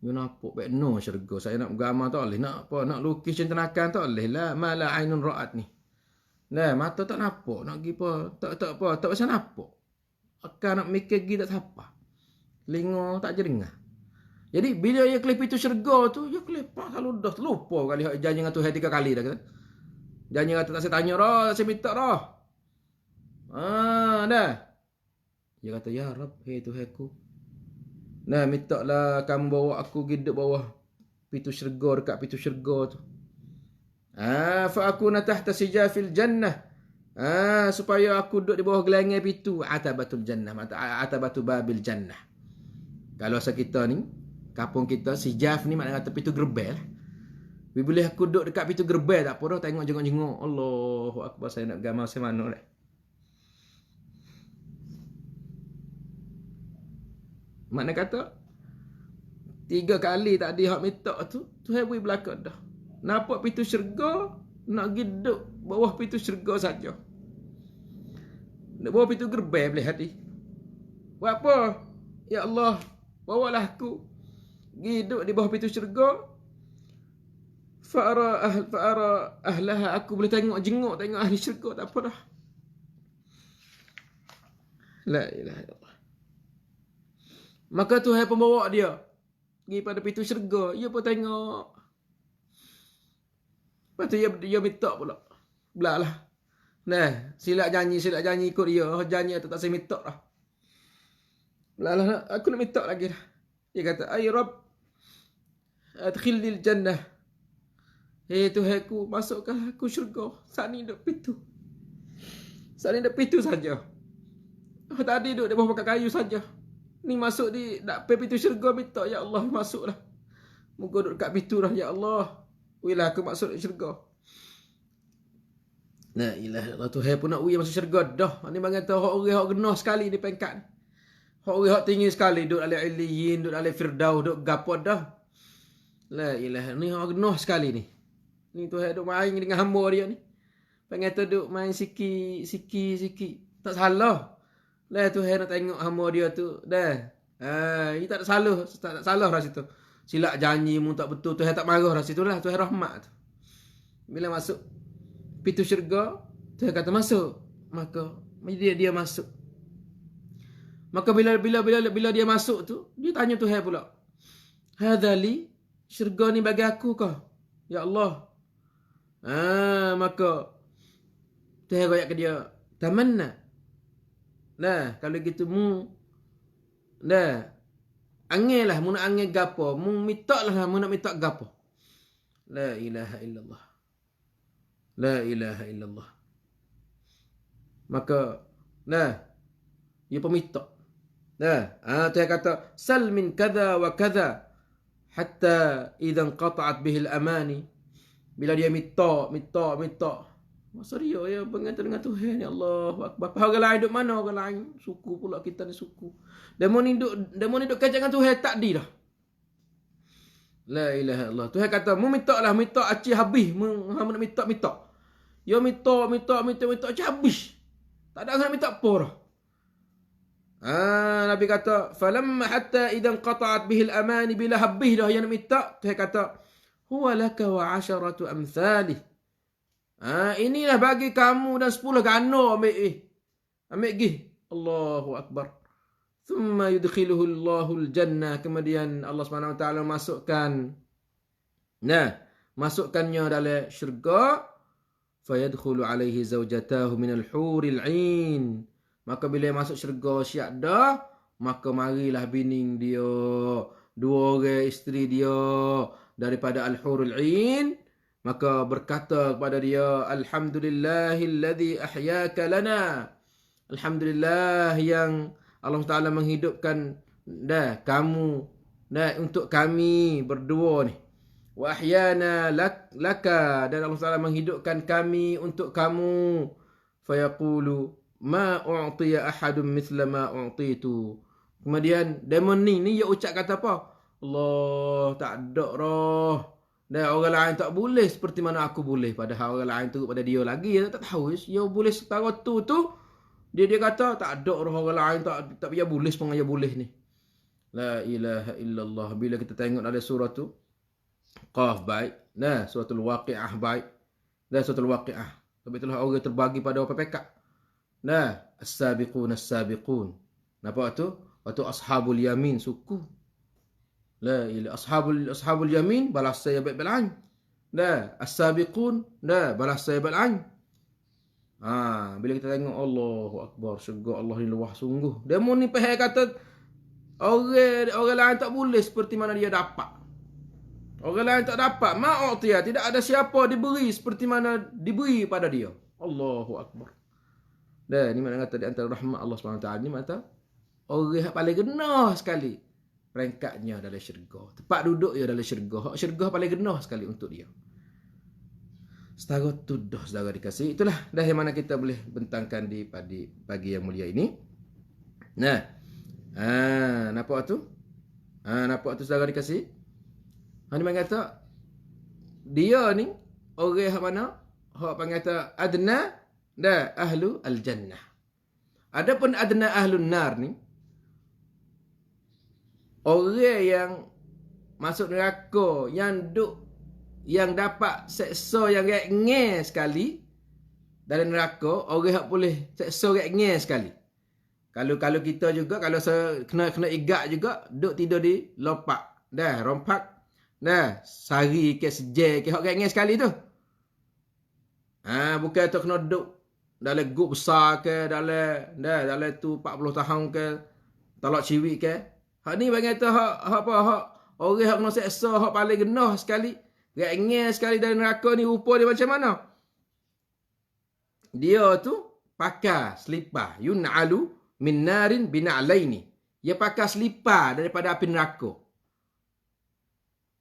You nampak baik no syurga. Saya nak gambar tak boleh. Nak apa? Nak lukis centenakan tak boleh lah. Malah ainun ra'at ni. Mata tak nampak. Nak pergi apa? Tak apa. Tak pasal nampak. Akan nak mikir pergi tak siapa. Telinga tak jeringan. Jadi bila dia kelip pintu syurga tu, dia kelepas selalu dah lupa kali janji dengan Tuhan 3 kali dah kata. Janji kata tak saya tanya dah, tak saya minta dah. Dah. Dia kata, Ya Rab, Tuhanku. Minta lah kamu bawa aku hidup bawah pintu syurga, dekat pintu syurga tu. Fa aku tahta sijafil jannah. Supaya aku duduk di bawah gelanggang pintu atabatul jannah, atabatu babil jannah. Kalau asal kita ni kampung kita, sijaf ni maknanya tepi tu gerbel. Bila aku duduk dekat pintu gerbel tak apa dah, tengok jengok-jengok. Allahu Akbar, saya nak gambar macam mana dah. Makna kata 3 kali tadi hak minta tu, Tuhan beri belakang dah. Nampak pintu syurga, nak pergi duduk bawah pintu syurga saja. Nak bawah pintu gerbel boleh hati. Buat apa? Ya Allah, bawalah aku hidup di bawah pintu syurga. Fa'ara ahlaha. Aku boleh tengok ahli syurga. Tak apa dah. La ilaha illallah. Maka Tuhan pembawa dia pergi pada pintu syurga. Dia pun tengok. Lepas tu dia minta pula. Belah lah. Silap janji ikut dia. Janji tak saya minta dah. Belah lah. Aku nak minta lagi dah. Dia kata, Ay Rabb, adkhilnil jannah. Tuhanku, masukkan aku syurga. Saat ni duduk pintu. Saat ni duduk pintu saja. Tadi duduk di bawah pakat kayu saja. Ni masuk di nak pintu syurga, minta, Ya Allah, masuklah. Moga duduk kat pintu dah, ya Allah. Wilah aku masuk syurga. La ilaha illallah, Tuhan pun nak uji masuk syurga dah. Ni bang kata hak orang hak genah sekali di pengkat ni. Hak orang hak tinggi sekali duduk dalam Illiyin, duduk dalam Firdaus, duduk gapo dah. La ilaha, ni hak genah sekali ni. Ni Tuhan duk main dengan hamba dia ni. Pengen tu duk main siki. Tak salah. Lah Tuhan nak tengok hamba dia tu. Dah. Dia tak salah dah situ. Silap janji mu tak betul, Tuhan tak marah dah situ lah. Tuhan rahmat tu. Bila masuk pintu syurga, Tuhan kata masuk. Maka dia masuk. Maka bila dia masuk tu, dia tanya Tuhan pula. Hadzali, syurga ni bagi aku kah? Ya Allah. Maka Tuhan royak ke dia, tamanna. Nah, kalau gitu mu angin lah, mu nak angin gapo, mu minta lah, mu nak minta gapo. La ilaha illallah. La ilaha illallah. Maka dia peminta. Tuhan kata, sal min kadha wa kadha hatta idza qata'at bihi al-amani. Bila dia minta. Masa dia ya pengantar dengan Tuhan, ya Allah Akbar. Orang lain duduk mana orang lain? Suku pula kita ni suku. Demo ni duduk kacau dengan Tuhan tak di dah. La ilaha illallah. Tuhan kata, mu minta aci habis. Mu nak minta. Ya minta aci habis. Tak ada orang nak minta apa dah. Nabi kata, falamma hatta idan qata'at bihil amani, bila habis dah yang nak minta, Tuhan kata, huwa laka wa 'asharatu amsalih. Inilah bagi kamu dan 10 gano ambil gih. Allahu Akbar. Thumma yudkhiluhu Allahul jannah. Kemudian Allah SWT masukkannya dalam syurga. Fayadkhulu alaihi zawjatahu minal huril 'ain. Maka bila masuk syurga siap dah, maka marilah bining dia, 2 orang isteri dia daripada al-hurul 'ain. Maka berkata kepada dia, alhamdulillahilladzi ahyaka lana. Alhamdulillah yang Allah Taala menghidupkan kamu untuk kami berdua ni. Wa ahyana laka, dan Allah Taala menghidupkan kami untuk kamu. Fayaqulu ma u'tiya ahadun mithla ma u'titu. Kemudian demon ni dia ucap kata apa? Allah, tak ada dah. Dan orang lain tak boleh seperti mana aku boleh. Padahal orang lain turut pada dia lagi. Dia tak tahu. Dia boleh setara tu. Dia kata tak ada orang lain tak payah boleh sepangat dia boleh ni. La ilaha illallah. Bila kita tengok ada surah tu. Qaf baik. Suratul Waqi'ah baik. Suratul Waqi'ah. Tapi itulah orang terbagi pada PPK. As-sabiqun. Nampak tu? Waktu ashabul yamin suku. La ilaha ashabul yamin balas saya bil-ain. As-sabiqun balas saya bil-ain. Bila kita tengok Allahu Akbar, syurga Allah ni luas sungguh. Demo ni pihak kata orang lain tak boleh seperti mana dia dapat. Orang lain tak dapat. Ma'utiyah, tidak ada siapa diberi seperti mana diberi pada dia. Allahu Akbar. Ni mana kata di antara rahmat Allah SWT ni mata orang yang paling genah sekali peringkatnya dalam syurga. Tempat duduk dia dalam syurga. Syurga paling genah sekali untuk dia. Setara tu dah saudara dikasih. Itulah dah yang mana kita boleh bentangkan di pagi yang mulia ini. Nampak tu? Nampak tu saudara dikasih? Ni mana kata dia ni orang yang mana? Hak panggil kata adna ahlu al-jannah. Adapun adna ahlun nar ni orang yang masuk neraka, yang dapat seksa yang ngeh sekali dalam neraka, orang yang boleh seksa yang ngeh sekali. Kalau kita juga, kalau kena igak juga, duduk tidur di lopak, rompak, sari ke sejek ke hak ngeh sekali tu. Bukan tu kena duduk dalam gup besar ke, dalam tu 40 tahun ke, talak ciwik ke. Hak ni bagi kata hak orang hak kena seksa hak paling genah sekali, ngeh sekali dari neraka ni, rupa dia macam mana? Dia tu pakai selipar, yun'alu min narin bina'laini. Dia pakai selipar daripada api neraka.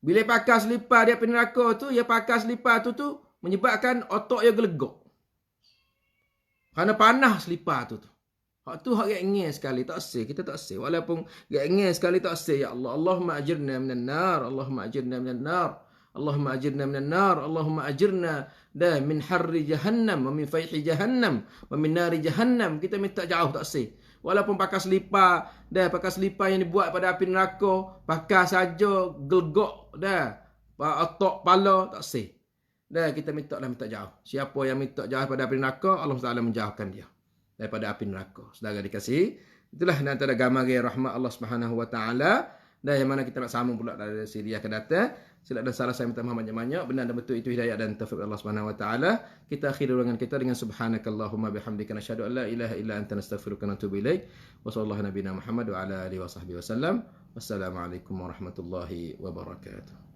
Bila pakai selipar di api neraka tu, ya pakai selipar tu menyebabkan otak dia gelegok. Kerana panas selipar tu. Hak tu hak ingin sekali tak sih, kita tak sih. Walaupun ingin sekali tak sih, ya Allah, Allahumma ajirna minan nar, Allahumma ajirna minan nar, Allahumma ajirna minan nar, Allahumma ajirna min harri jahannam, wa min fayhi jahannam, wa min nari jahannam. Kita minta jauh tak sih. Walaupun pakai selipar, pakai selipar yang dibuat pada api neraka, pakai saja gelegok otak pala tak sih. Kita minta jauh. Siapa yang minta jauh pada api neraka, Allah Taala menjauhkan dia daripada api neraka. Saudara dikasihi, itulah antara gambar rahmat Allah Subhanahu Wa Taala. Dan yang mana kita nak sambung pula dari siri akan datang. Silap dan salah saya minta maaf banyak-banyak. Benar dan betul itu hidayah dan taufik Allah Subhanahu Wa Taala. Kita akhiri dengan kita dengan subhanakallahumma bihamdika nasyhadu an la ilaha illa anta nastaghfiruka wa natubu ilaik. Wa sallallahu nabiyana Muhammad wa ala alihi wa sahbihi wasallam. Wassalamualaikum warahmatullahi wabarakatuh.